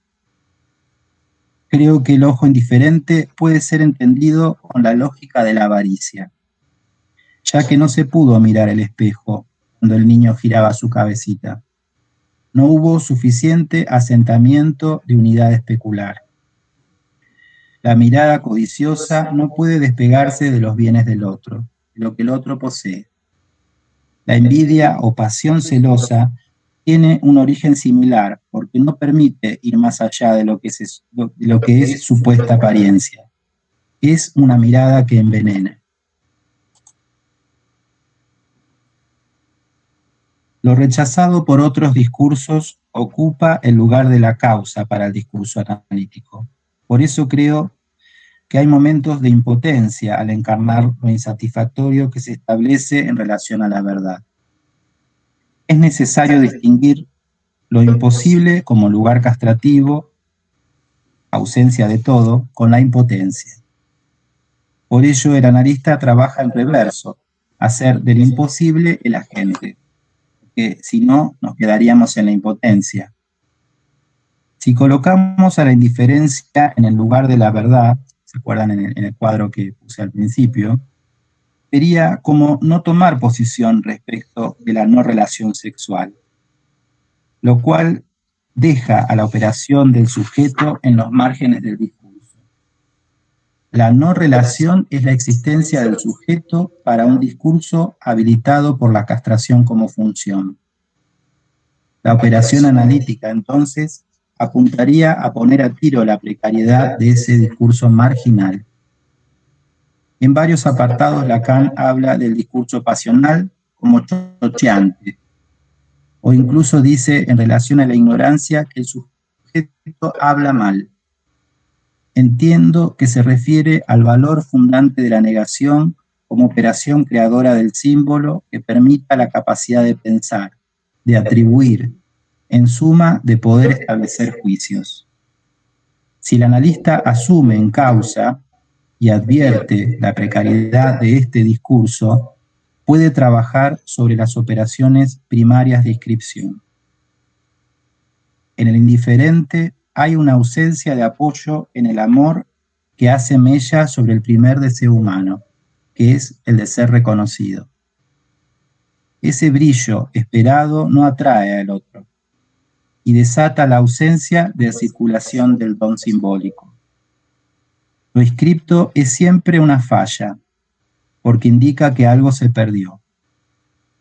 Creo que el ojo indiferente puede ser entendido con la lógica de la avaricia, ya que no se pudo mirar el espejo cuando el niño giraba su cabecita. No hubo suficiente asentamiento de unidad especular. La mirada codiciosa no puede despegarse de los bienes del otro, de lo que el otro posee. La envidia o pasión celosa tiene un origen similar porque no permite ir más allá de lo que es supuesta apariencia. Es una mirada que envenena. Lo rechazado por otros discursos ocupa el lugar de la causa para el discurso analítico. Por eso creo que hay momentos de impotencia al encarnar lo insatisfactorio que se establece en relación a la verdad. Es necesario distinguir lo imposible como lugar castrativo, ausencia de todo, con la impotencia. Por ello el analista trabaja en reverso, hacer del imposible el agente, que si no nos quedaríamos en la impotencia. Si colocamos a la indiferencia en el lugar de la verdad, ¿se acuerdan en el cuadro que puse al principio? Sería como no tomar posición respecto de la no relación sexual, lo cual deja a la operación del sujeto en los márgenes del discurso. La no relación es la existencia del sujeto para un discurso habilitado por la castración como función. La operación analítica, entonces, apuntaría a poner a tiro la precariedad de ese discurso marginal. En varios apartados, Lacan habla del discurso pasional como chocheante, o incluso dice en relación a la ignorancia que el sujeto habla mal. Entiendo que se refiere al valor fundante de la negación como operación creadora del símbolo que permita la capacidad de pensar, de atribuir, en suma, de poder establecer juicios. Si el analista asume en causa y advierte la precariedad de este discurso, puede trabajar sobre las operaciones primarias de inscripción. En el indiferente hay una ausencia de apoyo en el amor que hace mella sobre el primer deseo humano, que es el de ser reconocido. Ese brillo esperado no atrae al otro y desata la ausencia de circulación del don simbólico. Lo inscripto es siempre una falla, porque indica que algo se perdió.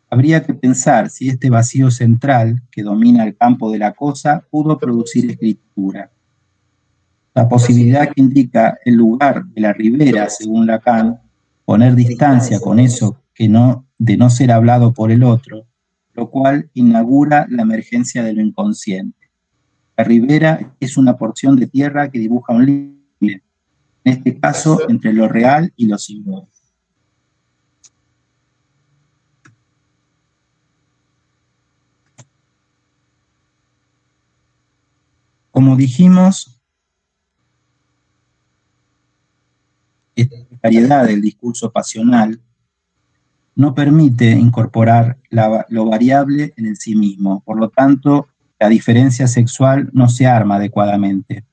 Habría que pensar si este vacío central que domina el campo de la cosa pudo producir escritura. La posibilidad que indica el lugar de la ribera, según Lacan, poner distancia con eso de no ser hablado por el otro, lo cual inaugura la emergencia de lo inconsciente. La ribera es una porción de tierra que dibuja un límite, en este caso entre lo real y lo simbólico. Como dijimos, esta variedad del discurso pasional no permite incorporar lo variable en el sí mismo. Por lo tanto, la diferencia sexual no se arma adecuadamente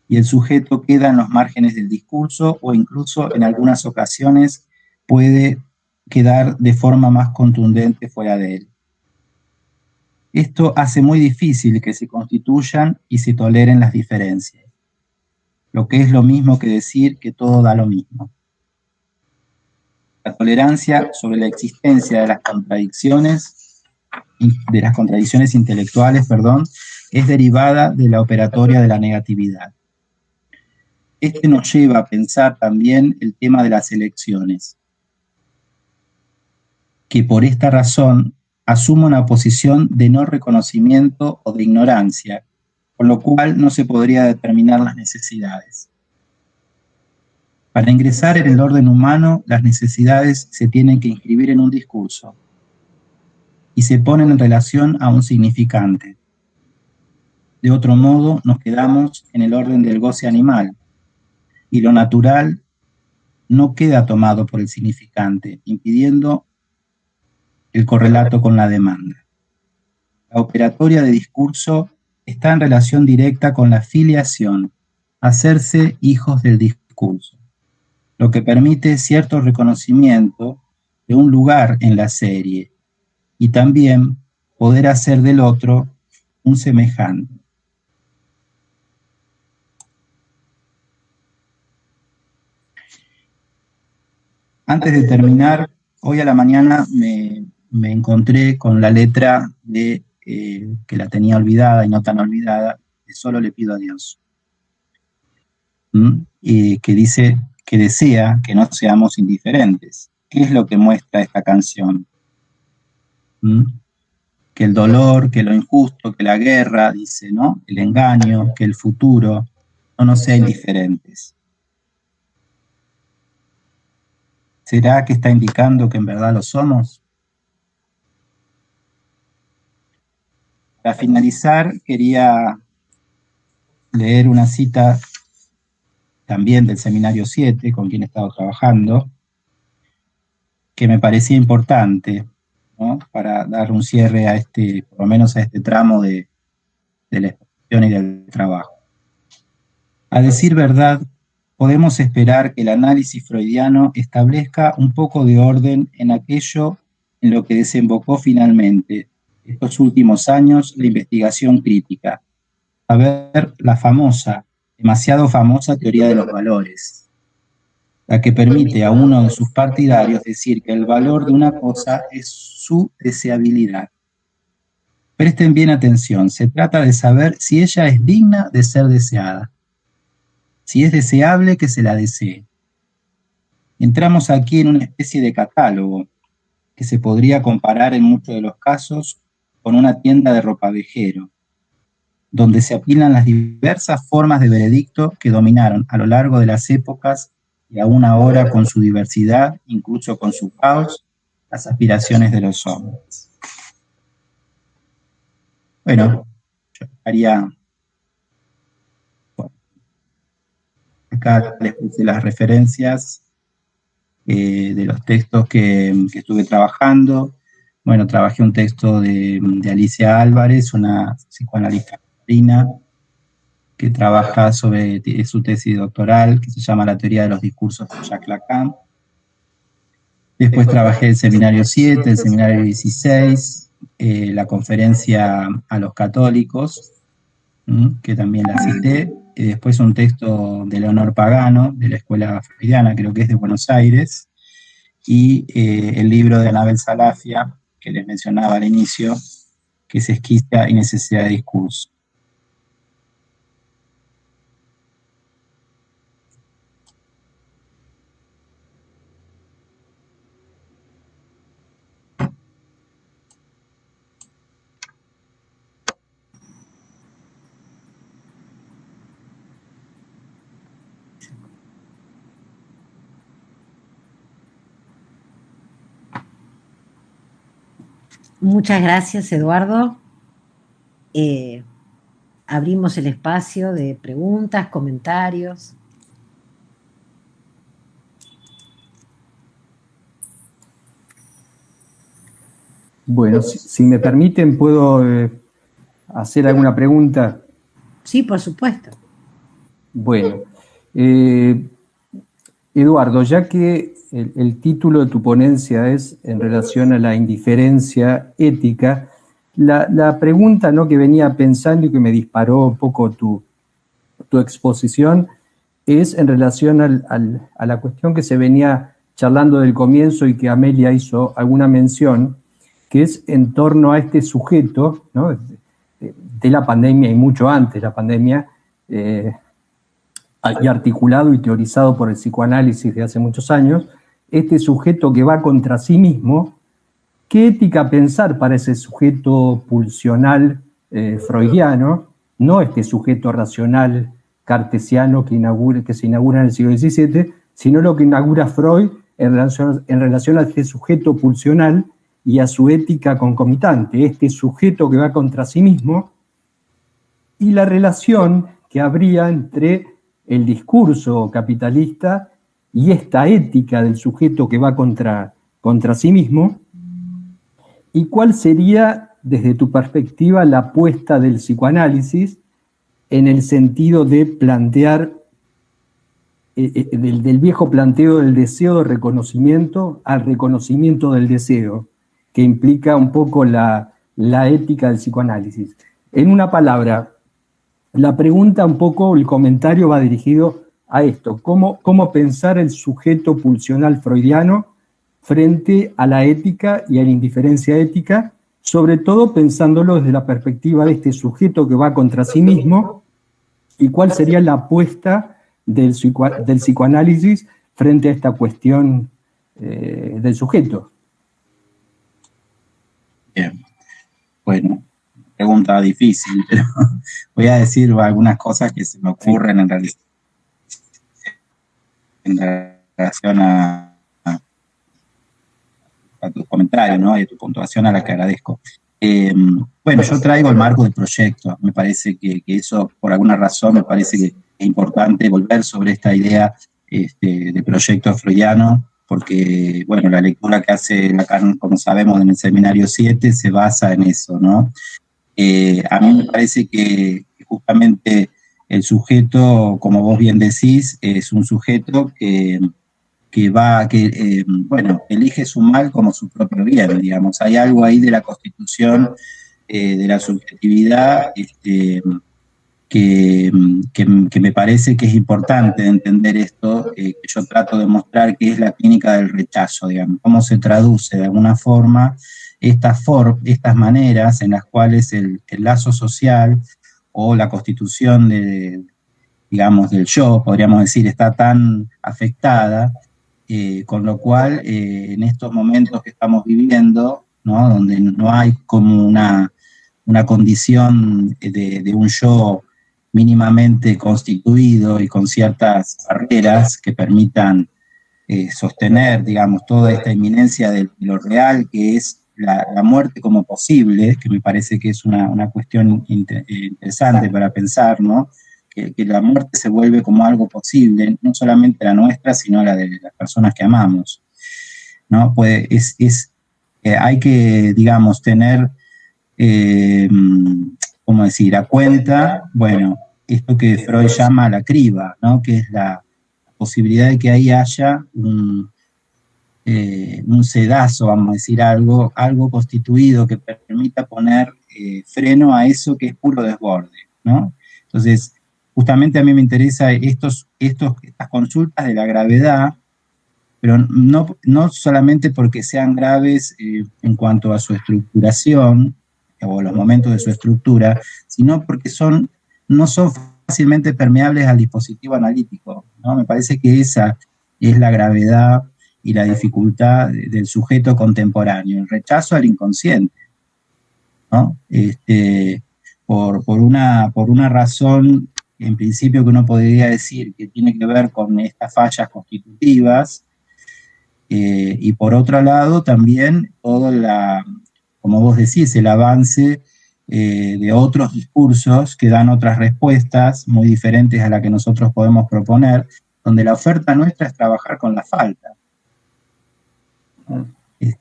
y el sujeto queda en los márgenes del discurso o incluso en algunas ocasiones puede quedar de forma más contundente fuera de él. Esto hace muy difícil que se constituyan y se toleren las diferencias, lo que es lo mismo que decir que todo da lo mismo. La tolerancia sobre la existencia de las contradicciones intelectuales, es derivada de la operatoria de la negatividad. Este nos lleva a pensar también el tema de las elecciones, que por esta razón asume una posición de no reconocimiento o de ignorancia, con lo cual no se podría determinar las necesidades. Para ingresar en el orden humano, las necesidades se tienen que inscribir en un discurso y se ponen en relación a un significante. De otro modo, nos quedamos en el orden del goce animal, y lo natural no queda tomado por el significante, impidiendo el correlato con la demanda. La operatoria de discurso está en relación directa con la filiación, hacerse hijos del discurso, lo que permite cierto reconocimiento de un lugar en la serie y también poder hacer del otro un semejante. Antes de terminar, hoy a la mañana me encontré con la letra de, que la tenía olvidada y no tan olvidada, de Solo le pido a Dios. Y que dice que desea que no seamos indiferentes. ¿Qué es lo que muestra esta canción? Que el dolor, que lo injusto, que la guerra, dice, ¿no? El engaño, que el futuro no nos sea indiferentes. ¿Será que está indicando que en verdad lo somos? Para finalizar, quería leer una cita también del Seminario 7, con quien he estado trabajando, que me parecía importante, ¿no? Para dar un cierre a este, por lo menos a este tramo de la exposición y del trabajo. A decir verdad, podemos esperar que el análisis freudiano establezca un poco de orden en aquello en lo que desembocó finalmente, estos últimos años, la investigación crítica, a ver la famosa, demasiado famosa teoría de los valores, la que permite a uno de sus partidarios decir que el valor de una cosa es su deseabilidad. Presten bien atención, se trata de saber si ella es digna de ser deseada, si es deseable que se la desee. Entramos aquí en una especie de catálogo que se podría comparar en muchos de los casos con una tienda de ropavejero, donde se apilan las diversas formas de veredicto que dominaron a lo largo de las épocas y aún ahora con su diversidad, incluso con su caos, las aspiraciones de los hombres. Bueno, yo haría acá les puse las referencias de los textos que estuve trabajando. Bueno, trabajé un texto de Alicia Álvarez, una psicoanalista argentina, que trabaja sobre su tesis doctoral, que se llama La teoría de los discursos de Jacques Lacan. Después trabajé el seminario 7, el seminario 16, la conferencia a los católicos, que también la cité, y después un texto de Leonor Pagano, de la Escuela Freudiana, creo que es de Buenos Aires, y el libro de Anabel Salafia, que les mencionaba al inicio, que es Esquistia y necesidad de discurso. Muchas gracias, Eduardo. abrimos el espacio de preguntas, comentarios. Bueno, si me permiten, ¿puedo hacer alguna pregunta? Sí, por supuesto. Bueno, Eduardo, ya que el título de tu ponencia es en relación a la indiferencia ética, la pregunta, ¿no?, que venía pensando y que me disparó un poco tu exposición es en relación a la cuestión que se venía charlando del comienzo y que Amelia hizo alguna mención, que es en torno a este sujeto, ¿no?, de la pandemia y mucho antes de la pandemia, y articulado y teorizado por el psicoanálisis de hace muchos años, este sujeto que va contra sí mismo. ¿Qué ética pensar para ese sujeto pulsional freudiano, no este sujeto racional cartesiano que se inaugura en el siglo XVII, sino lo que inaugura Freud en relación a este sujeto pulsional y a su ética concomitante, este sujeto que va contra sí mismo, y la relación que habría entre el discurso capitalista y esta ética del sujeto que va contra sí mismo, y cuál sería, desde tu perspectiva, la apuesta del psicoanálisis en el sentido de plantear, del viejo planteo del deseo de reconocimiento al reconocimiento del deseo, que implica un poco la ética del psicoanálisis. En una palabra, la pregunta un poco, el comentario va dirigido a esto: ¿cómo pensar el sujeto pulsional freudiano frente a la ética y a la indiferencia ética, sobre todo pensándolo desde la perspectiva de este sujeto que va contra sí mismo, y cuál sería la apuesta del psicoanálisis frente a esta cuestión del sujeto? Bien, bueno, pregunta difícil, pero voy a decir algunas cosas que se me ocurren en relación a tus comentarios, ¿no?, y a tu puntuación, a la que agradezco. Bueno, yo traigo el marco del proyecto. Me parece que eso, por alguna razón, me parece que es importante volver sobre esta idea de proyecto freudiano, porque, bueno, la lectura que hace Lacan, como sabemos, en el Seminario 7, se basa en eso, ¿no? A mí me parece que justamente el sujeto, como vos bien decís, es un sujeto que elige su mal como su propio bien, digamos. Hay algo ahí de la constitución de la subjetividad que me parece que es importante entender esto, que yo trato de mostrar, que es la clínica del rechazo, digamos, cómo se traduce de alguna forma estas maneras en las cuales el lazo social o la constitución digamos, del yo, podríamos decir, está tan afectada, con lo cual en estos momentos que estamos viviendo, ¿no?, donde no hay como una condición de un yo mínimamente constituido y con ciertas barreras que permitan sostener, digamos, toda esta inminencia de lo real, que es la muerte como posible, que me parece que es una cuestión interesante para pensar, ¿no?, que la muerte se vuelve como algo posible, no solamente la nuestra, sino la de las personas que amamos, ¿no? Pues hay que, digamos, tener, ¿cómo decir?, a cuenta, bueno, esto que Freud llama la criba, ¿no?, que es la posibilidad de que ahí haya un sedazo, vamos a decir, algo constituido que permita poner freno a eso que es puro desborde, ¿no? Entonces, justamente a mí me interesa estas consultas de la gravedad, pero no solamente porque sean graves en cuanto a su estructuración o los momentos de su estructura, sino porque no son fácilmente permeables al dispositivo analítico, ¿no? Me parece que esa es la gravedad y la dificultad del sujeto contemporáneo, el rechazo al inconsciente, ¿no? Por una razón, en principio, que uno podría decir que tiene que ver con estas fallas constitutivas, y por otro lado también todo como vos decís, el avance de otros discursos que dan otras respuestas muy diferentes a la que nosotros podemos proponer, donde la oferta nuestra es trabajar con la falta.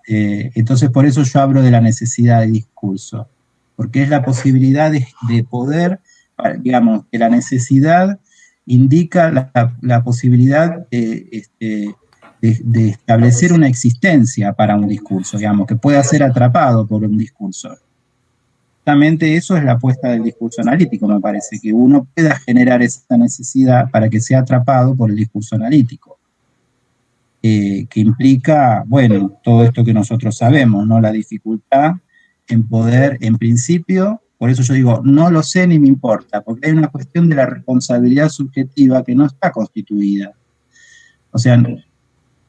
Entonces, por eso yo hablo de la necesidad de discurso, porque es la posibilidad de poder, digamos, que la necesidad indica la posibilidad de establecer una existencia para un discurso, digamos, que pueda ser atrapado por un discurso. Justamente eso es la apuesta del discurso analítico, me parece, que uno pueda generar esa necesidad para que sea atrapado por el discurso analítico, que implica, bueno, todo esto que nosotros sabemos, ¿no? La dificultad en poder, en principio, por eso yo digo, no lo sé ni me importa, porque hay una cuestión de la responsabilidad subjetiva que no está constituida. O sea,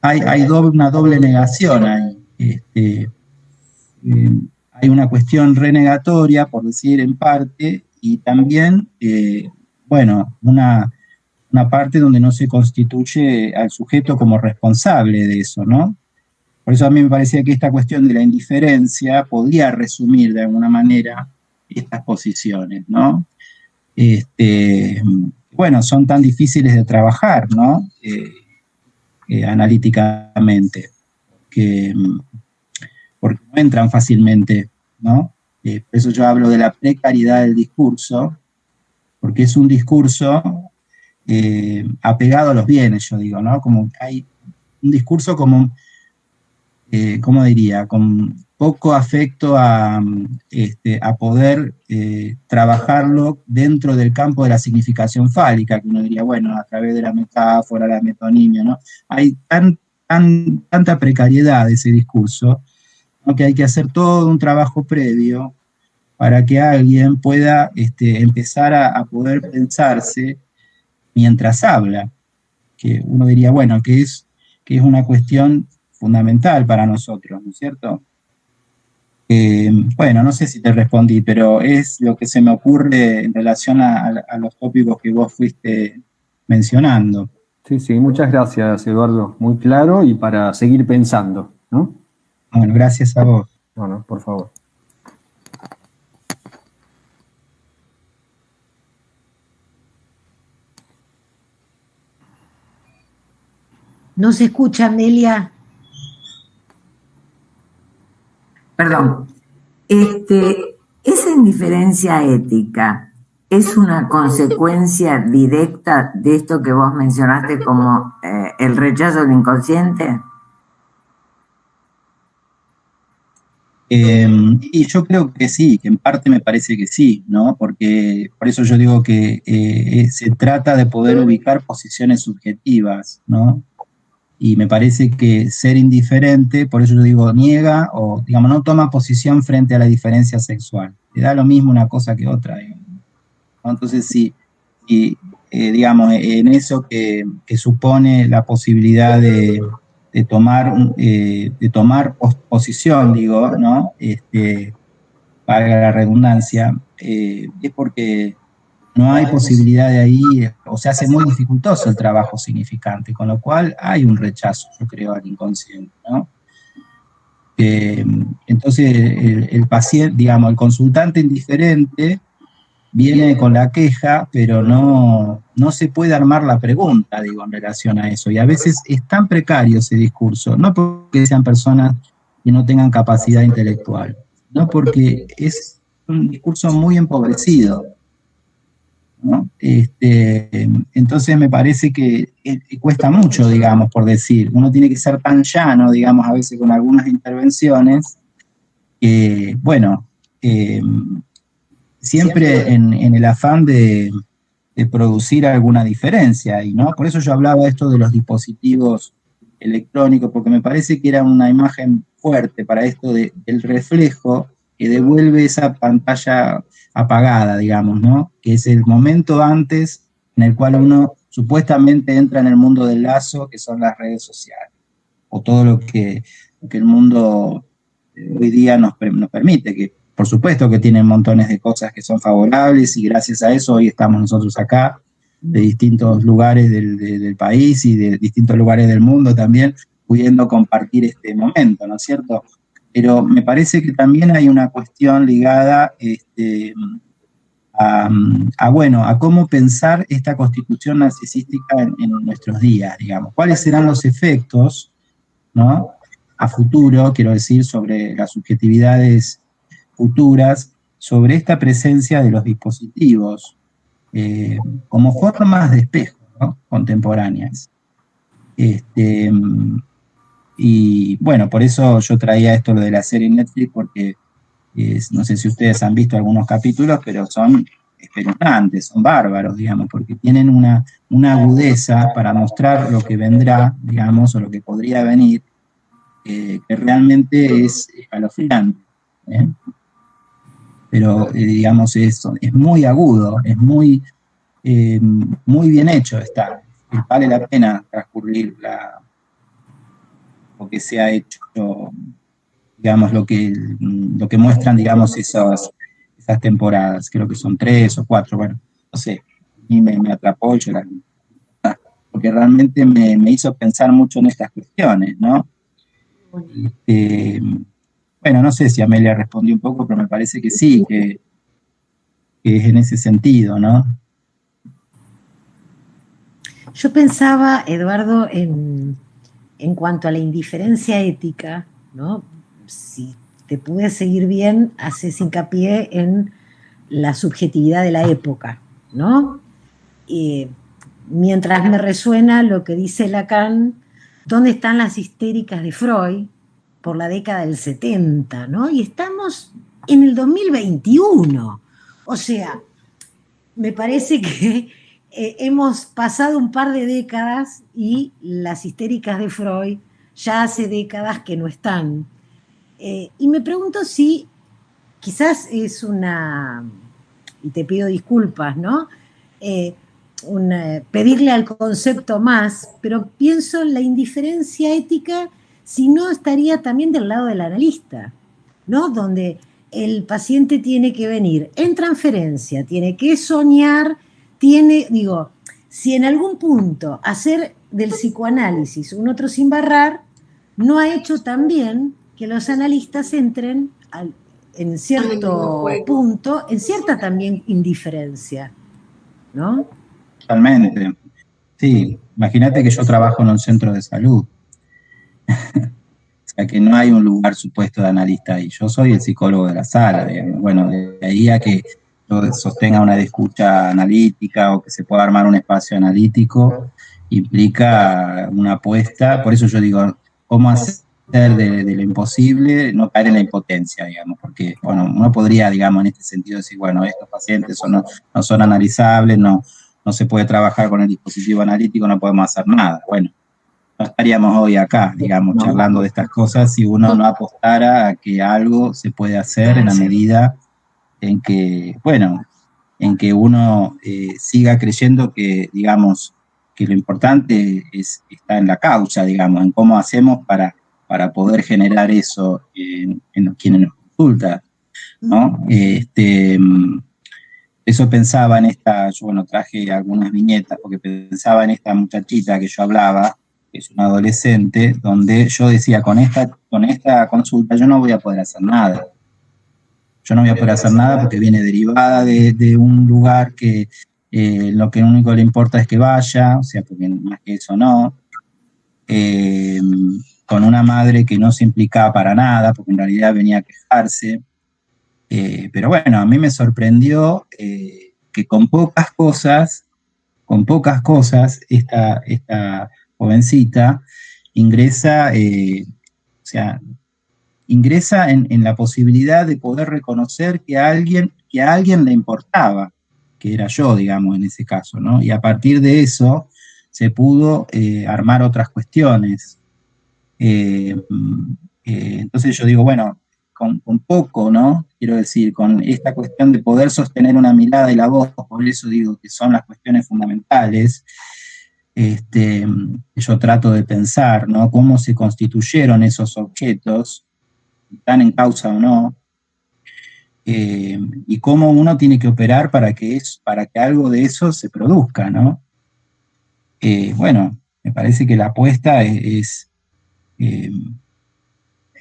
hay una doble negación ahí. Hay una cuestión renegatoria, por decir en parte, y también, bueno, una parte donde no se constituye al sujeto como responsable de eso, ¿no? Por eso a mí me parecía que esta cuestión de la indiferencia podría resumir de alguna manera estas posiciones, ¿no? Bueno, son tan difíciles de trabajar, ¿no? Analíticamente, porque no entran fácilmente, ¿no? Por eso yo hablo de la precariedad del discurso, porque es un discurso apegado a los bienes, yo digo, ¿no? Como hay un discurso como, ¿cómo diría? Con poco afecto a poder trabajarlo dentro del campo de la significación fálica, que uno diría, bueno, a través de la metáfora, la metonimia, ¿no? Hay tanta precariedad de ese discurso, ¿no? Que hay que hacer todo un trabajo previo para que alguien pueda empezar a poder pensarse mientras habla, que uno diría, bueno, que es una cuestión fundamental para nosotros, ¿no es cierto? Bueno, no sé si te respondí, pero es lo que se me ocurre en relación a los tópicos que vos fuiste mencionando. Sí, sí, muchas gracias, Eduardo. Muy claro y para seguir pensando, ¿no? Bueno, gracias a vos. Bueno, por favor. No se escucha, Amelia. Perdón. Esa indiferencia ética es una consecuencia directa de esto que vos mencionaste como el rechazo del inconsciente. Y yo creo que sí, que en parte me parece que sí, ¿no? Porque por eso yo digo que se trata de poder ubicar posiciones subjetivas, ¿no? Y me parece que ser indiferente, por eso yo digo, niega o, digamos, no toma posición frente a la diferencia sexual. Le da lo mismo una cosa que otra, digamos, ¿no? Entonces, sí, digamos, en eso que supone la posibilidad de tomar posición, digo, ¿no? Para la redundancia, es porque no hay posibilidad de ahí, o se hace muy dificultoso el trabajo significante, con lo cual hay un rechazo, yo creo, al inconsciente, ¿no? Entonces, el paciente, digamos, el consultante indiferente viene con la queja, pero no se puede armar la pregunta, digo, en relación a eso. Y a veces es tan precario ese discurso, no porque sean personas que no tengan capacidad intelectual, no porque es un discurso muy empobrecido, ¿no? Entonces me parece que cuesta mucho, digamos, por decir. Uno tiene que ser tan llano, digamos, a veces con algunas intervenciones, que, bueno, siempre en el afán de producir alguna diferencia, y ¿no? Por eso yo hablaba de esto de los dispositivos electrónicos, porque me parece que era una imagen fuerte para esto del reflejo que devuelve esa pantalla apagada, digamos, ¿no? Que es el momento antes en el cual uno supuestamente entra en el mundo del lazo, que son las redes sociales, o todo lo que el mundo hoy día nos permite, que por supuesto que tienen montones de cosas que son favorables, y gracias a eso hoy estamos nosotros acá, de distintos lugares del país y de distintos lugares del mundo también, pudiendo compartir este momento, ¿no es cierto? pero me parece que también hay una cuestión ligada a cómo pensar esta constitución narcisística en nuestros días, digamos. ¿Cuáles serán los efectos, ¿no?, a futuro, quiero decir, sobre las subjetividades futuras, sobre esta presencia de los dispositivos como formas de espejo, ¿no?, contemporáneas? Y bueno, por eso yo traía esto, lo de la serie en Netflix, porque no sé si ustedes han visto algunos capítulos, pero son espeluznantes, son bárbaros, digamos, porque tienen una agudeza para mostrar lo que vendrá, digamos, o lo que podría venir, que realmente es escalofriante, ¿eh? Pero, digamos, es muy agudo, es muy bien hecho está. Vale la pena transcurrir lo que se ha hecho, digamos, lo que muestran, digamos, esas temporadas. Creo que son 3 o 4, bueno, no sé, y me atrapó, porque realmente me hizo pensar mucho en estas cuestiones, ¿no? Bueno, no sé si Amelia respondió un poco, pero me parece que sí, que es en ese sentido, ¿no? Yo pensaba, Eduardo, en cuanto a la indiferencia ética, ¿no? Si te pude seguir bien, haces hincapié en la subjetividad de la época, ¿no? Mientras me resuena lo que dice Lacan, ¿dónde están las histéricas de Freud por la década del 70, ¿no? Y estamos en el 2021. O sea, me parece que hemos pasado un par de décadas y las histéricas de Freud ya hace décadas que no están. Y me pregunto si quizás es y te pido disculpas, ¿no? Pedirle al concepto más, pero pienso en la indiferencia ética, si no estaría también del lado del analista, ¿no? Donde el paciente tiene que venir en transferencia, tiene que soñar, si en algún punto hacer del psicoanálisis un otro sin barrar, no ha hecho también que los analistas entren en cierto punto, en cierta también indiferencia, ¿no? Totalmente. Sí, imagínate que yo trabajo en un centro de salud. O sea, que no hay un lugar supuesto de analista ahí. Yo soy el psicólogo de la sala, digamos. Bueno, de ahí a que yo sostenga una escucha analítica o que se pueda armar un espacio analítico, implica una apuesta. Por eso yo digo, ¿cómo hacer de lo imposible no caer en la impotencia, digamos? Porque, bueno, uno podría, digamos, en este sentido decir, bueno, estos pacientes no son analizables, no se puede trabajar con el dispositivo analítico, no podemos hacer nada. Bueno, no estaríamos hoy acá, digamos, charlando de estas cosas si uno no apostara a que algo se puede hacer en la medida en que, bueno, en que uno siga creyendo que, digamos, que lo importante está en la causa, digamos, en cómo hacemos para poder generar eso en quienes nos consultan, ¿no? Eso pensaba en yo, bueno, traje algunas viñetas porque pensaba en esta muchachita que yo hablaba, que es una adolescente, donde yo decía, con esta consulta yo no voy a poder hacer nada. Yo no voy a poder hacer nada porque viene derivada de un lugar que lo que único le importa es que vaya, o sea, porque más que eso no. Con una madre que no se implicaba para nada, porque en realidad venía a quejarse. Pero bueno, a mí me sorprendió que con pocas cosas, esta jovencita ingresa, ingresa en la posibilidad de poder reconocer que a alguien le importaba, que era yo, digamos, en ese caso, ¿no? Y a partir de eso se pudo armar otras cuestiones. Entonces yo digo, bueno, con poco, ¿no? Quiero decir, con esta cuestión de poder sostener una mirada y la voz, por eso digo que son las cuestiones fundamentales, yo trato de pensar, ¿no? Cómo se constituyeron esos objetos, están en causa o no, y cómo uno tiene que operar para que algo de eso se produzca, ¿no? Bueno, me parece que la apuesta es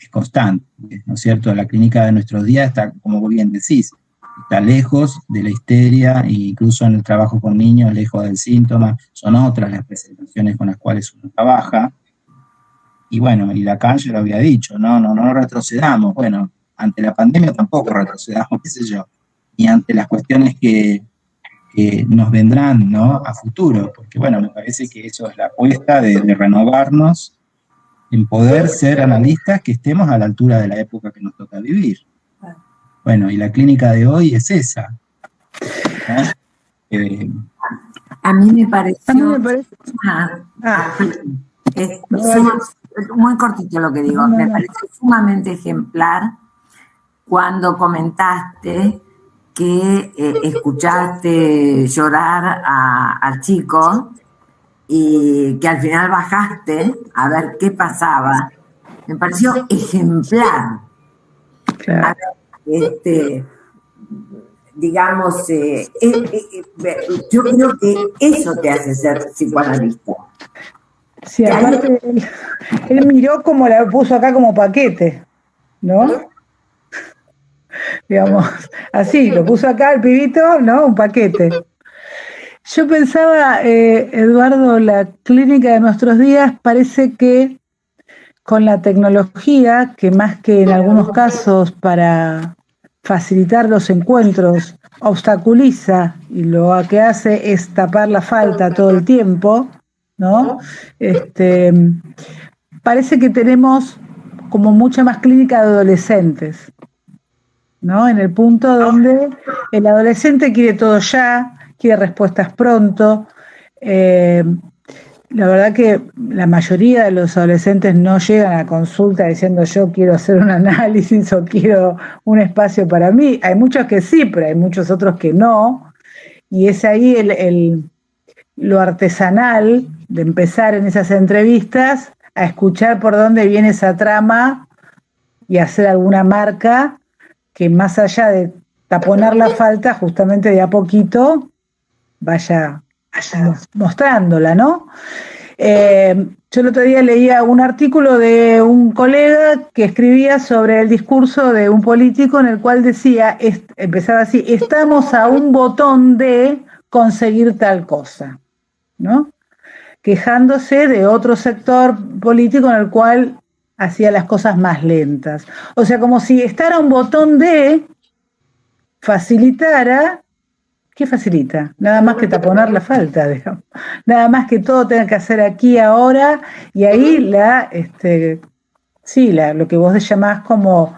es constante, ¿no es cierto? La clínica de nuestros días está, como vos bien decís, está lejos de la histeria, e incluso en el trabajo con niños, lejos del síntoma, son otras las presentaciones con las cuales uno trabaja. Y bueno, y Lacan ya lo había dicho, no retrocedamos. Bueno, ante la pandemia tampoco retrocedamos, qué sé yo, y ante las cuestiones que nos vendrán, ¿no?, a futuro, porque bueno, me parece que eso es la apuesta de renovarnos en poder ser analistas que estemos a la altura de la época que nos toca vivir. Bueno, y la clínica de hoy es esa, ¿no? A mí me pareció... muy cortito lo que digo. Me pareció sumamente ejemplar cuando comentaste que escuchaste llorar al chico y que al final bajaste a ver qué pasaba. Me pareció ejemplar. Claro. Digamos, yo creo que eso te hace ser psicoanalista. Sí, aparte él miró como la puso acá como paquete, ¿no? Digamos, así, lo puso acá el pibito, ¿no? Un paquete. Yo pensaba, Eduardo, la clínica de nuestros días parece que con la tecnología, que más que en algunos casos para facilitar los encuentros, obstaculiza, y lo que hace es tapar la falta todo el tiempo, ¿no? Parece que tenemos como mucha más clínica de adolescentes, ¿no? En el punto donde el adolescente quiere todo ya, quiere respuestas pronto. La verdad que la mayoría de los adolescentes no llegan a consulta diciendo yo quiero hacer un análisis o quiero un espacio para mí. Hay muchos que sí, pero hay muchos otros que no. Y es ahí lo artesanal de empezar en esas entrevistas a escuchar por dónde viene esa trama y hacer alguna marca que más allá de taponar la falta, justamente de a poquito vaya mostrándola, ¿no? Yo el otro día leía un artículo de un colega que escribía sobre el discurso de un político en el cual decía, empezaba así, estamos a un botón de conseguir tal cosa, ¿no? Quejándose de otro sector político en el cual hacía las cosas más lentas. O sea, como si estar a un botón de facilitara. ¿Qué facilita? Nada más que taponar la falta, digamos. Nada más que todo tenga que hacer aquí, ahora, y ahí lo que vos llamás como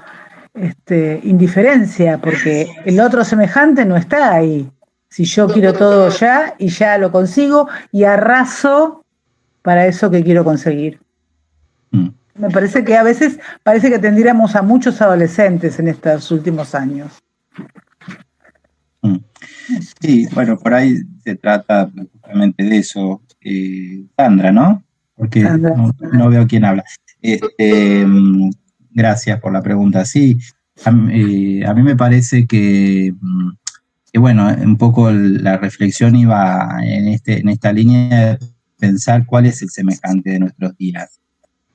indiferencia, porque el otro semejante no está ahí. Si yo quiero todo ya, y ya lo consigo, y arraso para eso que quiero conseguir. Me parece que a veces parece que tendiéramos a muchos adolescentes en estos últimos años. Sí, bueno, por ahí se trata justamente de eso. Sandra, ¿no? Porque Sandra. No veo quién habla. Gracias por la pregunta. Sí, a mí me parece que bueno, un poco la reflexión iba en esta línea de pensar cuál es el semejante de nuestros días,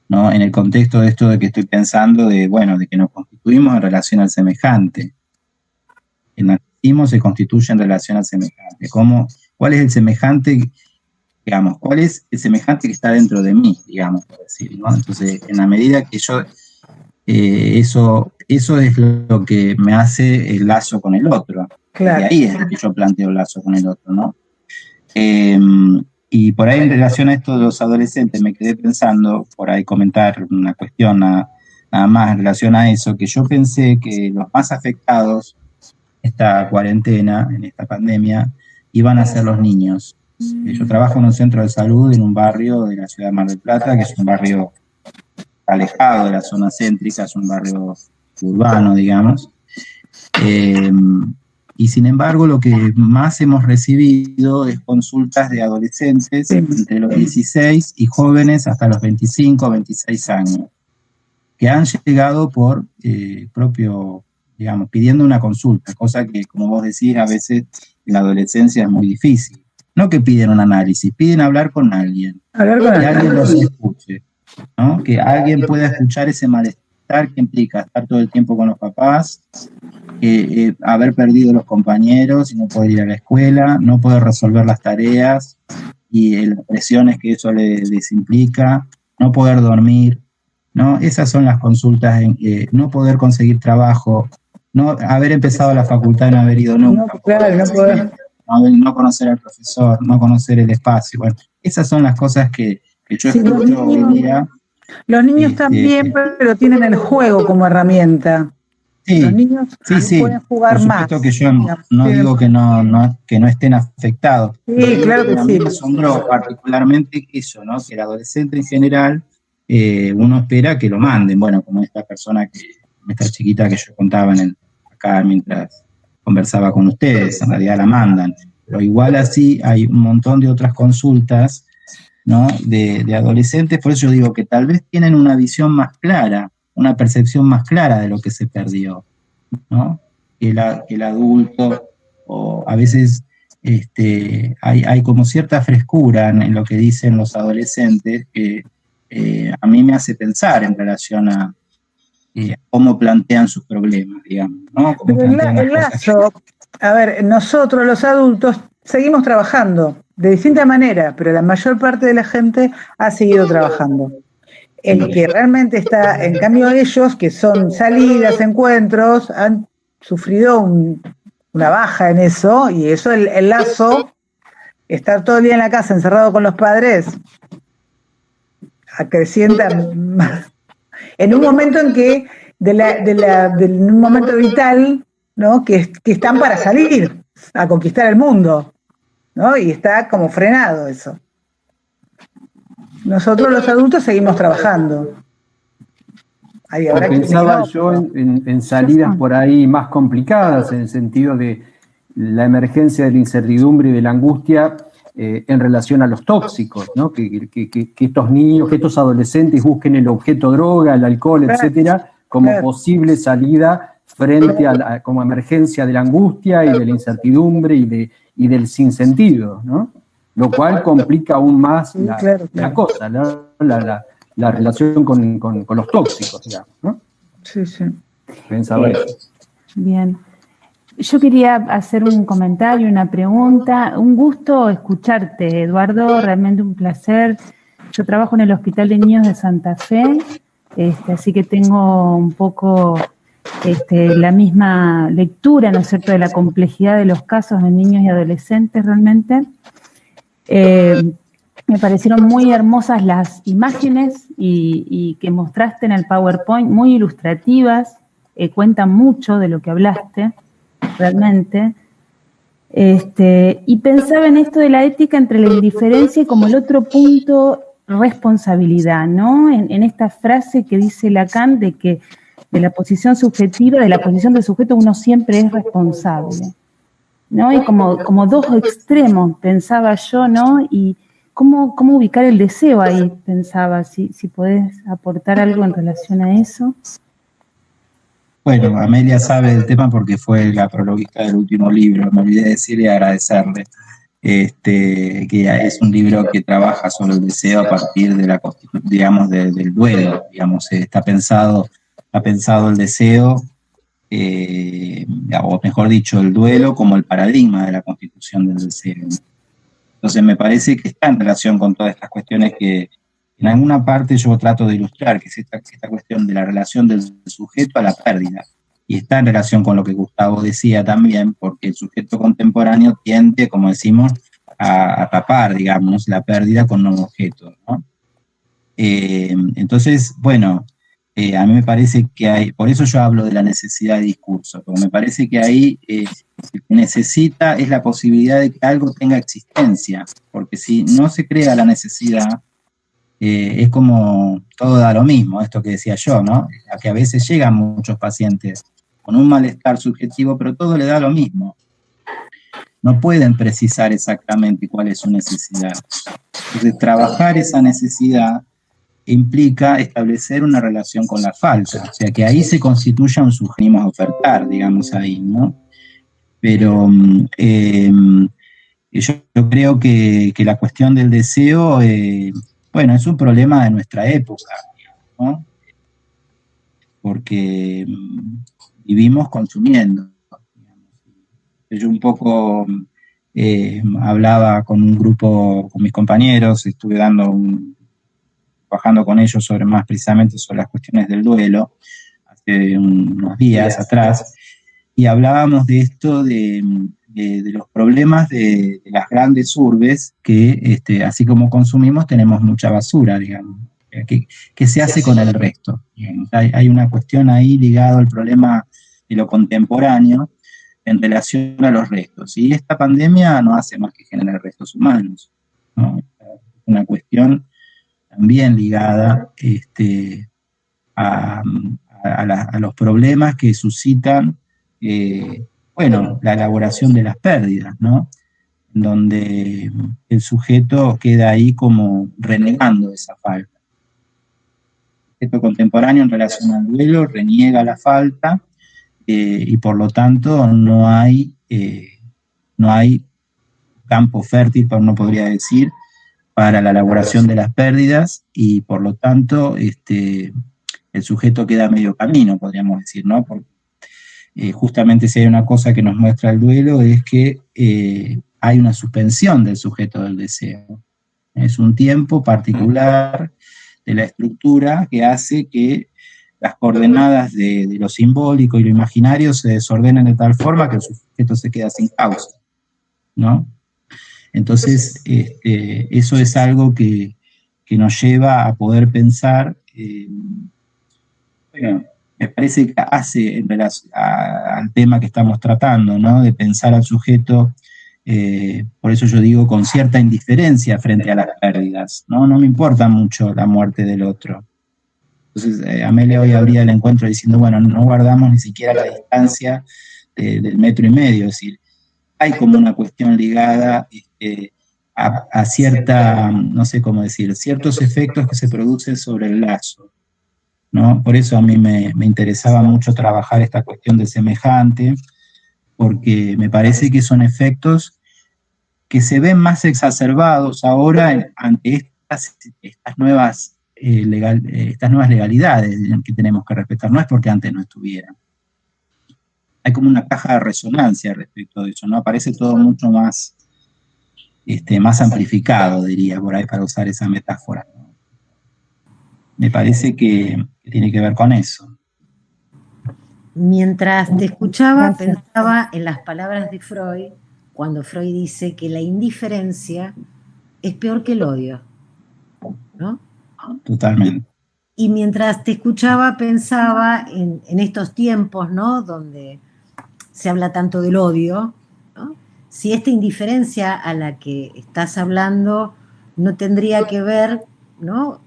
¿no? En el contexto de esto de que estoy pensando, de que nos constituimos en relación al semejante. El narcisismo se constituye en relación al semejante. ¿Cuál es el semejante, digamos, cuál es el semejante que está dentro de mí, digamos, por decir, ¿no? Entonces, en la medida que yo, eso es lo que me hace el lazo con el otro. Claro. Y ahí es lo que yo planteo el lazo con el otro, ¿no? Y por ahí en relación a esto de los adolescentes me quedé pensando, por ahí comentar una cuestión nada más en relación a eso, que yo pensé que los más afectados esta cuarentena, en esta pandemia, iban a ser los niños. Yo trabajo en un centro de salud en un barrio de la ciudad de Mar del Plata, que es un barrio alejado de la zona céntrica, es un barrio urbano, digamos. Y sin embargo, lo que más hemos recibido es consultas de adolescentes entre los 16 y jóvenes hasta los 25 o 26 años, que han llegado por propio, digamos, pidiendo una consulta, cosa que, como vos decís, a veces en la adolescencia es muy difícil. No que piden un análisis, piden hablar con alguien, que alguien los escuche, ¿no? Que alguien pueda escuchar ese malestar malestar que implica estar todo el tiempo con los papás, haber perdido los compañeros y no poder ir a la escuela, no poder resolver las tareas y las presiones que eso les implica, no poder dormir, ¿no? Esas son las consultas, no poder conseguir trabajo, no haber empezado la facultad y no haber ido nunca, No, claro, no poder. no conocer al profesor, no conocer el espacio. Bueno, esas son las cosas que yo escucho hoy día. Los niños también, pero tienen el juego como herramienta. Sí, los niños pueden jugar por más. supuesto que yo no digo que no estén afectados. Sí, claro que sí. Me asombró particularmente eso, ¿no? Que el adolescente en general, uno espera que lo manden. Bueno, como esta chiquita que yo contaba acá mientras conversaba con ustedes, en realidad la mandan. Pero igual así hay un montón de otras consultas, ¿no? de adolescentes, por eso yo digo que tal vez tienen una visión más clara, una percepción más clara de lo que se perdió, ¿no? Que el adulto, o a veces hay como cierta frescura en lo que dicen los adolescentes que a mí me hace pensar en relación a cómo plantean sus problemas, digamos, ¿no? Pero el lazo, a ver, nosotros los adultos seguimos trabajando de distinta manera, pero la mayor parte de la gente ha seguido trabajando. El que realmente está, en cambio ellos, que son salidas, encuentros, han sufrido una baja en eso, y eso el lazo, estar todo el día en la casa encerrado con los padres, acrecienta más. En un momento en que, en un momento vital, ¿no? que están para salir a conquistar el mundo, ¿no? Y está como frenado eso. Nosotros los adultos seguimos trabajando. Pensaba yo en salidas por ahí más complicadas, en el sentido de la emergencia de la incertidumbre y de la angustia en relación a los tóxicos, ¿no? Que estos niños, que estos adolescentes busquen el objeto droga, el alcohol, etcétera, como posible salida frente como emergencia de la angustia y de la incertidumbre y del sinsentido, ¿no? Lo cual complica aún más la cosa, la relación con los tóxicos, digamos, ¿no? Sí, sí. Pensaba eso. Bien. Yo quería hacer un comentario, una pregunta. Un gusto escucharte, Eduardo, realmente un placer. Yo trabajo en el Hospital de Niños de Santa Fe, así que tengo un poco la misma lectura, ¿no es cierto?, de la complejidad de los casos de niños y adolescentes realmente. Me parecieron muy hermosas las imágenes y que mostraste en el PowerPoint, muy ilustrativas, cuentan mucho de lo que hablaste, realmente. Y pensaba en esto de la ética entre la indiferencia y como el otro punto, responsabilidad, ¿no? En esta frase que dice Lacan de que de la posición subjetiva, de la posición del sujeto, uno siempre es responsable, ¿no? Y como dos extremos, pensaba yo, ¿no? Y cómo ubicar el deseo ahí, pensaba, si podés aportar algo en relación a eso. Bueno, Amelia sabe del tema porque fue la prologuista del último libro. Me olvidé decirle y agradecerle. Que es un libro que trabaja sobre el deseo a partir de digamos, del duelo. Digamos, está pensado el deseo, o mejor dicho, el duelo como el paradigma de la constitución del deseo. Entonces me parece que está en relación con todas estas cuestiones que en alguna parte yo trato de ilustrar, que es esta cuestión de la relación del sujeto a la pérdida. Y está en relación con lo que Gustavo decía también, porque el sujeto contemporáneo tiende, como decimos, a tapar, digamos, la pérdida con un objeto, ¿no? Entonces, bueno, a mí me parece que por eso yo hablo de la necesidad de discurso, porque me parece que ahí lo que necesita es la posibilidad de que algo tenga existencia, porque si no se crea la necesidad, es como todo da lo mismo, esto que decía yo, ¿no? A que a veces llegan muchos pacientes con un malestar subjetivo, pero todo le da lo mismo. No pueden precisar exactamente cuál es su necesidad. Entonces, trabajar esa necesidad implica establecer una relación con la falta, o sea, que ahí se constituya un sujeto a ofertar, digamos ahí, ¿no? Pero yo creo que la cuestión del deseo, bueno, es un problema de nuestra época, ¿no? porque vivimos consumiendo. Yo un poco hablaba con un grupo, con mis compañeros, estuve trabajando con ellos más precisamente sobre las cuestiones del duelo, hace unos días atrás, y hablábamos de esto, de los problemas de las grandes urbes, que así como consumimos, tenemos mucha basura, digamos. ¿Qué se hace con el resto? Hay una cuestión ahí ligada al problema de lo contemporáneo en relación a los restos. Y esta pandemia no hace más que generar restos humanos, ¿no? Una cuestión también ligada a los problemas que suscitan, la elaboración de las pérdidas, ¿no? Donde el sujeto queda ahí como renegando esa falta. El sujeto contemporáneo en relación al duelo reniega la falta, y por lo tanto no hay campo fértil, no podría decir, para la elaboración de las pérdidas, y por lo tanto el sujeto queda a medio camino, podríamos decir, ¿no? Porque justamente si hay una cosa que nos muestra el duelo es que hay una suspensión del sujeto del deseo. Es un tiempo particular de la estructura que hace que las coordenadas de lo simbólico y lo imaginario se desordenen de tal forma que el sujeto se queda sin causa, ¿no? Entonces, eso es algo que nos lleva a poder pensar, me parece que hace en relación al tema que estamos tratando, ¿no? De pensar al sujeto, por eso yo digo, con cierta indiferencia frente a las pérdidas, ¿no? No me importa mucho la muerte del otro. Entonces, Amelia hoy abría el encuentro diciendo, bueno, no guardamos ni siquiera la distancia del 1,5 metros, es decir, hay como una cuestión ligada a cierta, no sé cómo decir, ciertos efectos que se producen sobre el lazo, ¿no? Por eso a mí me interesaba mucho trabajar esta cuestión de semejante, porque me parece que son efectos que se ven más exacerbados ahora ante estas nuevas legalidades que tenemos que respetar. No es porque antes no estuvieran. Hay como una caja de resonancia respecto de eso, ¿no? Aparece todo mucho más, más amplificado, diría, por ahí, para usar esa metáfora, ¿no? Me parece que tiene que ver con eso. Mientras te escuchaba, pensaba en las palabras de Freud, cuando Freud dice que la indiferencia es peor que el odio, ¿no? Totalmente. Y mientras te escuchaba, pensaba en estos tiempos, ¿no? Donde se habla tanto del odio, ¿no? Si esta indiferencia a la que estás hablando no tendría que ver, ¿no?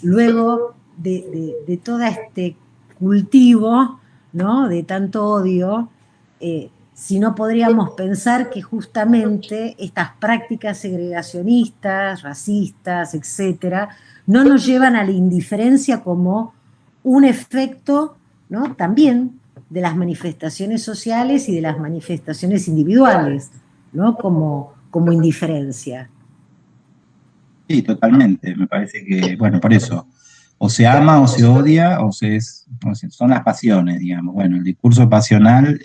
Luego de todo este cultivo, ¿no? De tanto odio, si no podríamos pensar que justamente estas prácticas segregacionistas, racistas, etcétera, no nos llevan a la indiferencia como un efecto, ¿no? También de las manifestaciones sociales y de las manifestaciones individuales, ¿no? Como indiferencia. Sí, totalmente. Me parece que, bueno, por eso, o se ama o se odia, son las pasiones, digamos. Bueno, el discurso pasional,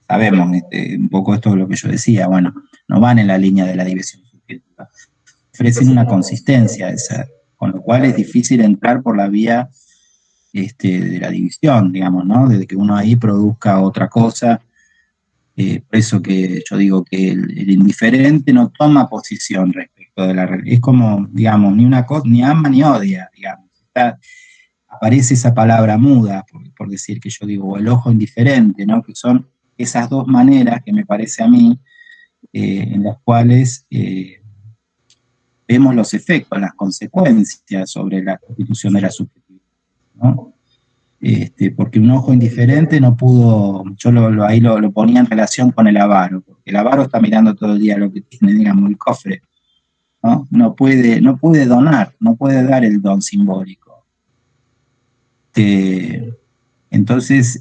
sabemos un poco esto de lo que yo decía, bueno, no van en la línea de la división subjetiva, ofrecen una consistencia esa, con lo cual es difícil entrar por la vía de la división, digamos, ¿no? Desde que uno ahí produzca otra cosa. Por eso que yo digo que el indiferente no toma posición respecto de la realidad. Es como, digamos, ni una cosa, ni ama ni odia, digamos. Aparece esa palabra muda, por decir que yo digo, o el ojo indiferente, ¿no? Que son esas dos maneras que me parece a mí, en las cuales vemos los efectos, las consecuencias sobre la constitución de la subjetividad, ¿no? Porque un ojo indiferente no pudo, yo ahí lo ponía en relación con el avaro, porque el avaro está mirando todo el día lo que tiene, digamos, el cofre, ¿no? No puede donar, no puede dar el don simbólico. Entonces,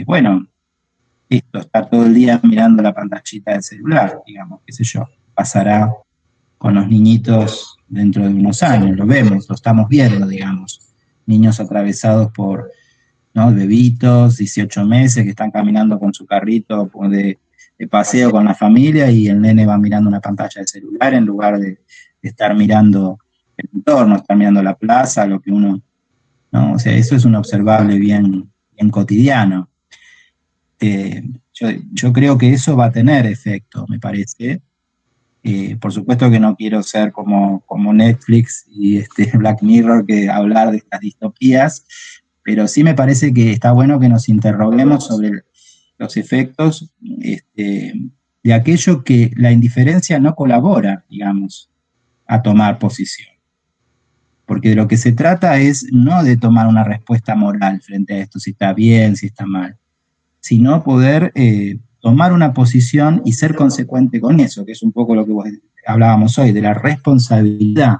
bueno, esto está todo el día mirando la pantallita del celular, digamos, qué sé yo, pasará con los niñitos dentro de unos años, lo vemos, lo estamos viendo, digamos, niños atravesados por ¿no? Bebitos, 18 meses, que están caminando con su carrito de paseo con la familia y el nene va mirando una pantalla de celular en lugar de estar mirando el entorno, estar mirando la plaza, lo que uno, ¿no? O sea, eso es un observable bien cotidiano. Yo creo que eso va a tener efecto, me parece. Por supuesto que no quiero ser como Netflix y Black Mirror, que hablar de estas distopías, pero sí me parece que está bueno que nos interroguemos sobre los efectos de aquello que la indiferencia no colabora, digamos, a tomar posición. Porque de lo que se trata es no de tomar una respuesta moral frente a esto, si está bien, si está mal, sino poder tomar una posición y ser consecuente con eso, que es un poco lo que hablábamos hoy, de la responsabilidad,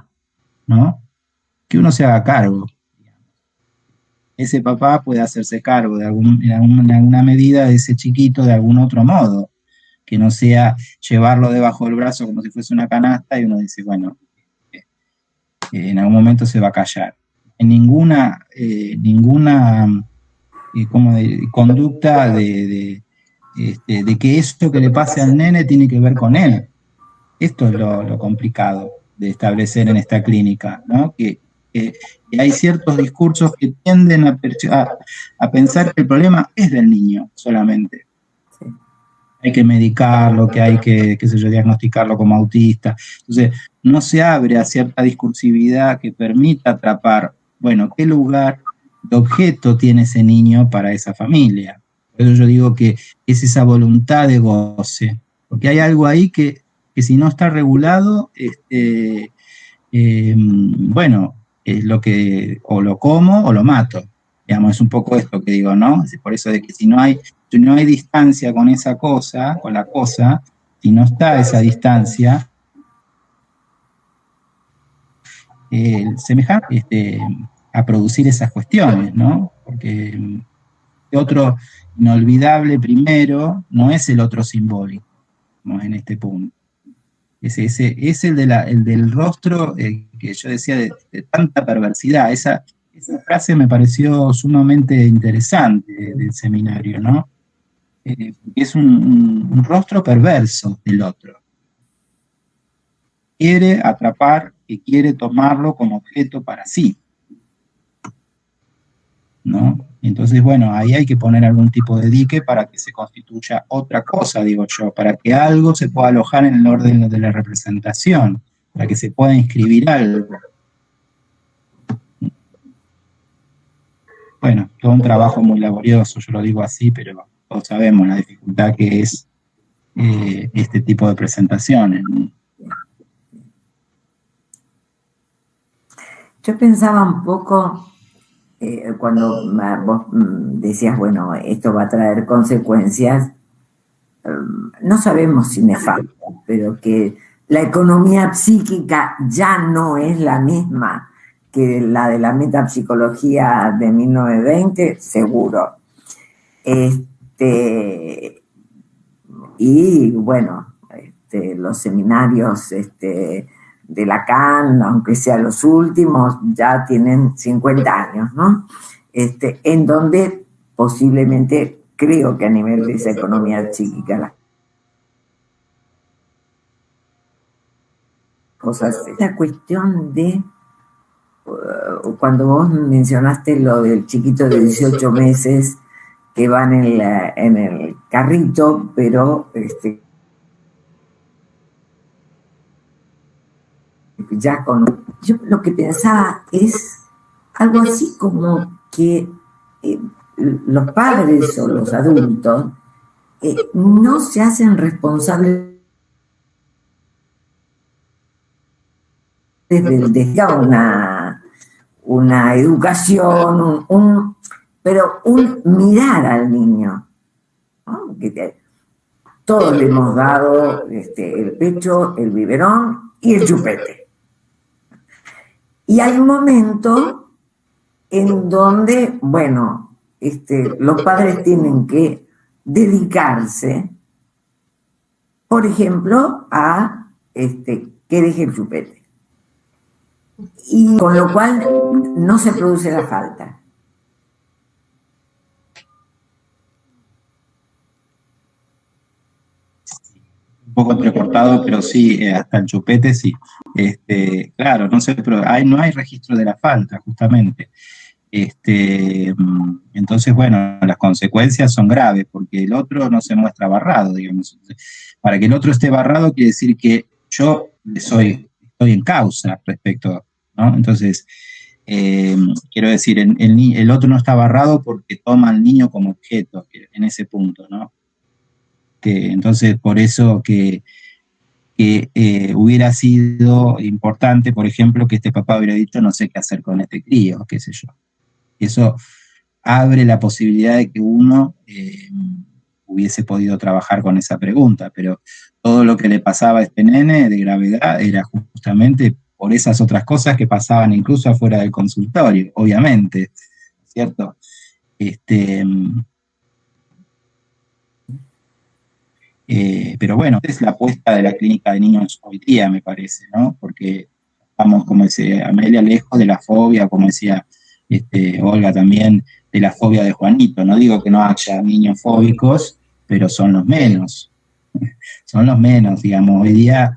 ¿no? Que uno se haga cargo. Ese papá puede hacerse cargo en alguna medida de ese chiquito de algún otro modo, que no sea llevarlo debajo del brazo como si fuese una canasta y uno dice, bueno, en algún momento se va a callar. En ninguna conducta de que esto que le pase al nene tiene que ver con él. Esto es lo complicado de establecer en esta clínica, ¿no? Que hay ciertos discursos que tienden a pensar que el problema es del niño solamente. Sí. Hay que medicarlo, que hay que, qué sé yo, diagnosticarlo como autista. Entonces, no se abre a cierta discursividad que permita atrapar, bueno, qué lugar de objeto tiene ese niño para esa familia. Por eso yo digo que es esa voluntad de goce, porque hay algo ahí que si no está regulado, bueno, es lo que o lo como o lo mato. Digamos, es un poco esto que digo, ¿no? Por eso de que si no hay distancia con esa cosa, con la cosa, si no está esa distancia, semejante a producir esas cuestiones, ¿no? Porque otro inolvidable primero no es el otro simbólico, ¿no? En este punto. Es el del rostro que yo decía de tanta perversidad. Esa frase me pareció sumamente interesante del seminario, ¿no? Es un rostro perverso del otro. Quiere atrapar, que quiere tomarlo como objeto para sí, ¿no? Entonces, bueno, ahí hay que poner algún tipo de dique para que se constituya otra cosa, digo yo, para que algo se pueda alojar en el orden de la representación, para que se pueda inscribir algo. Bueno, todo un trabajo muy laborioso, yo lo digo así, pero todos sabemos la dificultad que es este tipo de presentaciones, ¿no? Yo pensaba un poco, cuando vos decías, bueno, esto va a traer consecuencias, no sabemos si nefastas, pero que la economía psíquica ya no es la misma que la de la metapsicología de 1920, seguro. Y bueno, los seminarios de Lacan, aunque sean los últimos, ya tienen 50 años, ¿no? En donde posiblemente, creo que a nivel de esa economía psíquica, las cosas, esta cuestión de, cuando vos mencionaste lo del chiquito de 18 meses que va en el carrito, pero ya yo lo que pensaba es algo así como que los padres o los adultos no se hacen responsables de una educación, pero un mirar al niño, ¿no? Todos le hemos dado el pecho, el biberón y el chupete. Y hay un momento en donde, bueno, los padres tienen que dedicarse, por ejemplo, a que deje el chupete. Y con lo cual no se produce la falta. un poco entrecortado, pero sí, hasta el chupete sí. Claro, no sé, pero no hay registro de la falta, justamente. Entonces, bueno, las consecuencias son graves, porque el otro no se muestra barrado, digamos. Para que el otro esté barrado quiere decir que yo estoy en causa respecto, ¿no? Entonces, quiero decir, el otro no está barrado porque toma al niño como objeto, en ese punto, ¿no? Entonces, por eso que hubiera sido importante, por ejemplo, que este papá hubiera dicho, no sé qué hacer con este crío, qué sé yo. Eso abre la posibilidad de que uno hubiese podido trabajar con esa pregunta, pero todo lo que le pasaba a este nene de gravedad era justamente por esas otras cosas que pasaban incluso afuera del consultorio, obviamente, ¿cierto? Pero bueno, es la apuesta de la clínica de niños hoy día, me parece, ¿no? Porque estamos, como decía Amelia, lejos de la fobia, como decía Olga también, de la fobia de Juanito. No digo que no haya niños fóbicos, pero son los menos. Son los menos, digamos. Hoy día,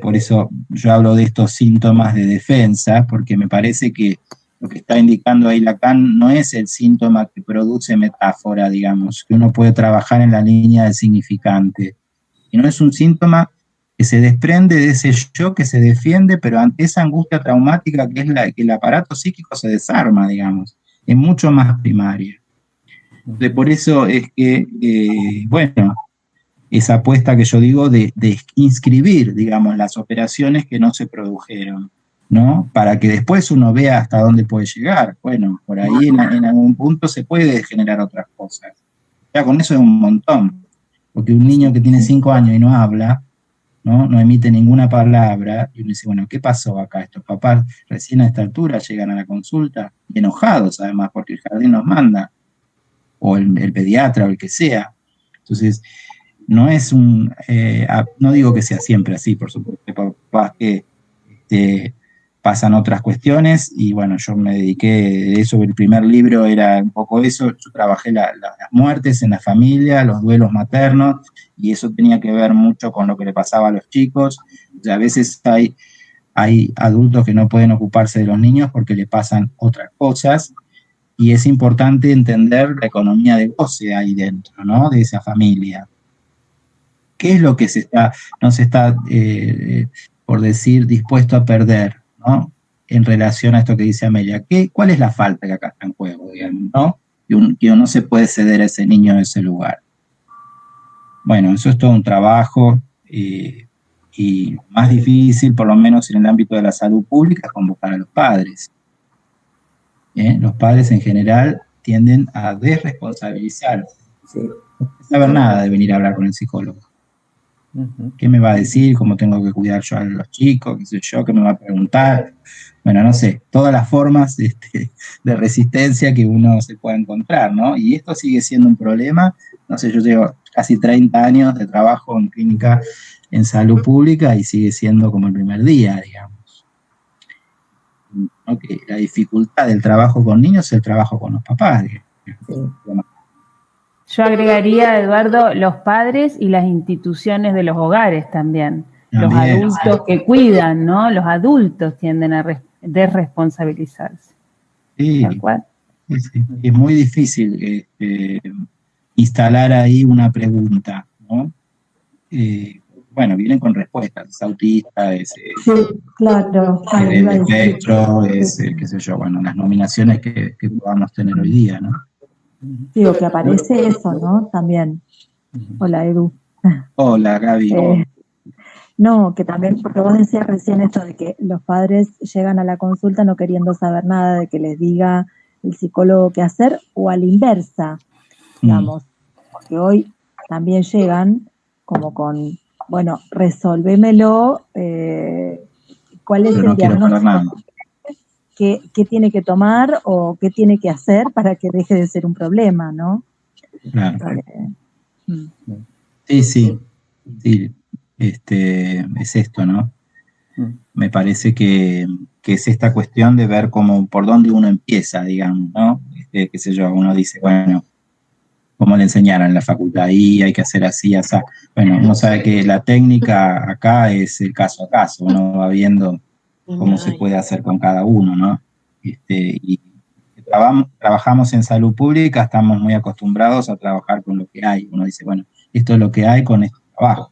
por eso yo hablo de estos síntomas de defensa, porque me parece que lo que está indicando ahí Lacan no es el síntoma que produce metáfora, digamos, que uno puede trabajar en la línea del significante, y no es un síntoma que se desprende de ese yo que se defiende, pero ante esa angustia traumática que es que el aparato psíquico se desarma, digamos, es mucho más primaria. Entonces, por eso es que, bueno, esa apuesta que yo digo de inscribir, digamos, las operaciones que no se produjeron, ¿no? Para que después uno vea hasta dónde puede llegar. Bueno, por ahí en algún punto se puede generar otras cosas. Ya con eso es un montón, porque un niño que tiene 5 años y no habla, ¿no? Emite ninguna palabra, y uno dice, bueno, ¿qué pasó acá? Estos papás recién a esta altura llegan a la consulta, enojados además, porque el jardín nos manda, o el pediatra, o el que sea. Entonces, no es no digo que sea siempre así, por supuesto, hay papás que pasan otras cuestiones, y bueno, yo me dediqué de eso, el primer libro era un poco eso, yo trabajé las muertes en la familia, los duelos maternos, y eso tenía que ver mucho con lo que le pasaba a los chicos. O sea, a veces hay adultos que no pueden ocuparse de los niños porque le pasan otras cosas, y es importante entender la economía de goce ahí dentro, ¿no? De esa familia. ¿Qué es lo que no se está, por decir, dispuesto a perder, ¿no? En relación a esto que dice Amelia? ¿Cuál es la falta que acá está en juego, digamos, ¿no? Que uno no se puede ceder a ese niño en ese lugar. Bueno, eso es todo un trabajo, y más difícil, por lo menos en el ámbito de la salud pública, es convocar a los padres. Los padres en general tienden a desresponsabilizarse. ¿Sí? No saber nada de venir a hablar con el psicólogo. ¿Qué me va a decir? ¿Cómo tengo que cuidar yo a los chicos? ¿Qué sé yo? ¿Qué me va a preguntar? Bueno, no sé, todas las formas de resistencia que uno se pueda encontrar, ¿no? Y esto sigue siendo un problema. No sé, yo llevo casi 30 años de trabajo en clínica en salud pública y sigue siendo como el primer día, digamos. ¿No? Que la dificultad del trabajo con niños es el trabajo con los papás, digamos. Yo agregaría, Eduardo, los padres y las instituciones de los hogares también. Los adultos que cuidan, ¿no? Los adultos tienden a desresponsabilizarse. Sí, sí. Es muy difícil instalar ahí una pregunta, ¿no? Bueno, vienen con respuestas, es autista, es claro, el espectro, qué sé yo, bueno, las nominaciones que podamos tener hoy día, ¿no? Digo, que aparece eso, ¿no? También. Hola, Edu. Hola, Gaby. No, que también, porque vos decías recién esto de que los padres llegan a la consulta no queriendo saber nada, de que les diga el psicólogo qué hacer, o a la inversa, digamos, porque hoy también llegan como con, bueno, resolvémelo, ¿cuál es el diagnóstico? ¿Qué tiene que tomar o qué tiene que hacer para que deje de ser un problema, ¿no? Claro. Sí. Es esto, ¿no? Me parece que es esta cuestión de ver por dónde uno empieza, digamos, ¿no? Qué sé yo, uno dice, bueno, como le enseñaron en la facultad, y hay que hacer así, así. Bueno, uno sabe que la técnica acá es el caso a caso, uno va viendo cómo se puede hacer con cada uno, ¿no? Y trabajamos en salud pública, estamos muy acostumbrados a trabajar con lo que hay. Uno dice, bueno, esto es lo que hay, con esto trabajo.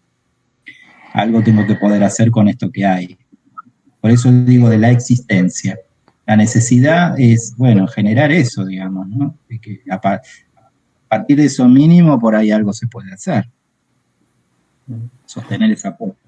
Algo tengo que poder hacer con esto que hay. Por eso digo de la existencia. La necesidad es, bueno, generar eso, digamos, ¿no? De que a partir de eso mínimo, por ahí algo se puede hacer. Sostener esa apuesta.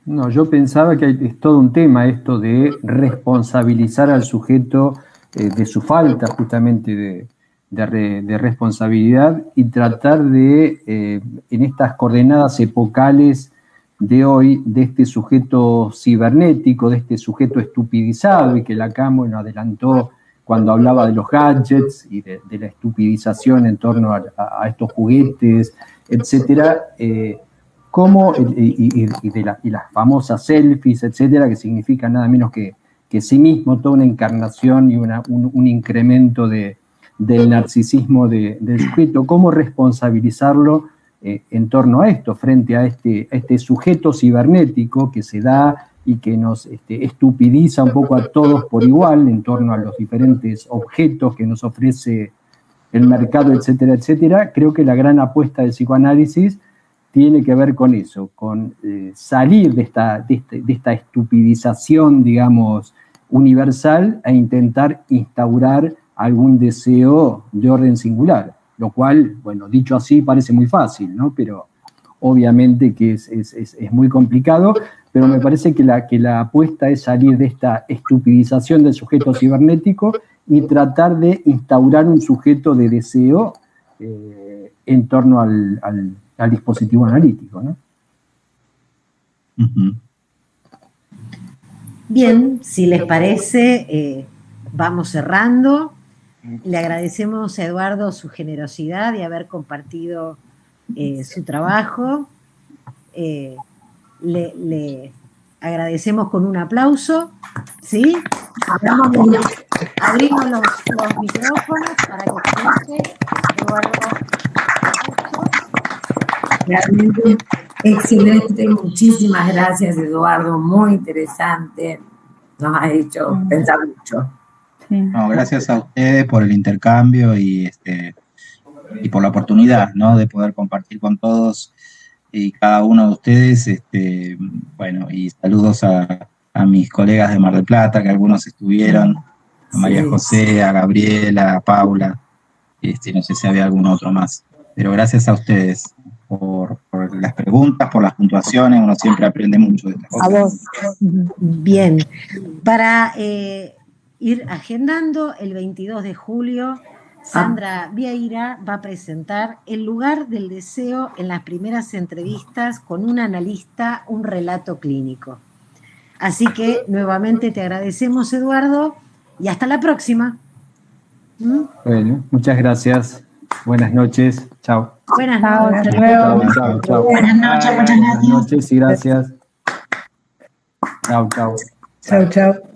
No, yo pensaba que es todo un tema esto de responsabilizar al sujeto de su falta justamente de responsabilidad y tratar de, en estas coordenadas epocales de hoy, de este sujeto cibernético, de este sujeto estupidizado, y que Lacan, bueno, adelantó cuando hablaba de los gadgets y de la estupidización en torno a estos juguetes, etcétera, y las famosas selfies, etcétera, que significan nada menos que sí mismo toda una encarnación y un incremento del narcisismo del sujeto. ¿Cómo responsabilizarlo en torno a esto, frente a este sujeto cibernético que se da y que nos estupidiza un poco a todos por igual en torno a los diferentes objetos que nos ofrece el mercado, etcétera, etcétera? Creo que la gran apuesta del psicoanálisis tiene que ver con eso, con salir de esta estupidización, digamos, universal, e intentar instaurar algún deseo de orden singular, lo cual, bueno, dicho así parece muy fácil, ¿no? Pero obviamente que es muy complicado, pero me parece que la apuesta es salir de esta estupidización del sujeto cibernético y tratar de instaurar un sujeto de deseo en torno al dispositivo analítico, ¿no? Uh-huh. Bien, si les parece, vamos cerrando. Le agradecemos a Eduardo su generosidad de haber compartido su trabajo. Le agradecemos con un aplauso, ¿sí? Abrimos los micrófonos para que comience Eduardo. Realmente excelente, muchísimas gracias, Eduardo, muy interesante, nos ha hecho pensar mucho. Sí. No, gracias a ustedes por el intercambio y por la oportunidad, ¿no?, de poder compartir con todos y cada uno de ustedes, bueno, y saludos a mis colegas de Mar del Plata, que algunos estuvieron, a María José, a Gabriela, a Paula, no sé si había algún otro más, pero gracias a ustedes por las preguntas, por las puntuaciones, uno siempre aprende mucho de estas cosas. A vos. Bien, para ir agendando, el 22 de julio, Sandra Vieira va a presentar El lugar del deseo en las primeras entrevistas con un analista, un relato clínico. Así que nuevamente te agradecemos, Eduardo, y hasta la próxima. Bueno, muchas gracias. Buenas noches. Chao. Buenas Chao, noches. hasta luego. Chao, chao. Buenas noches, muchas gracias. Buenas noches y gracias. Chao, chao. Chau, chau.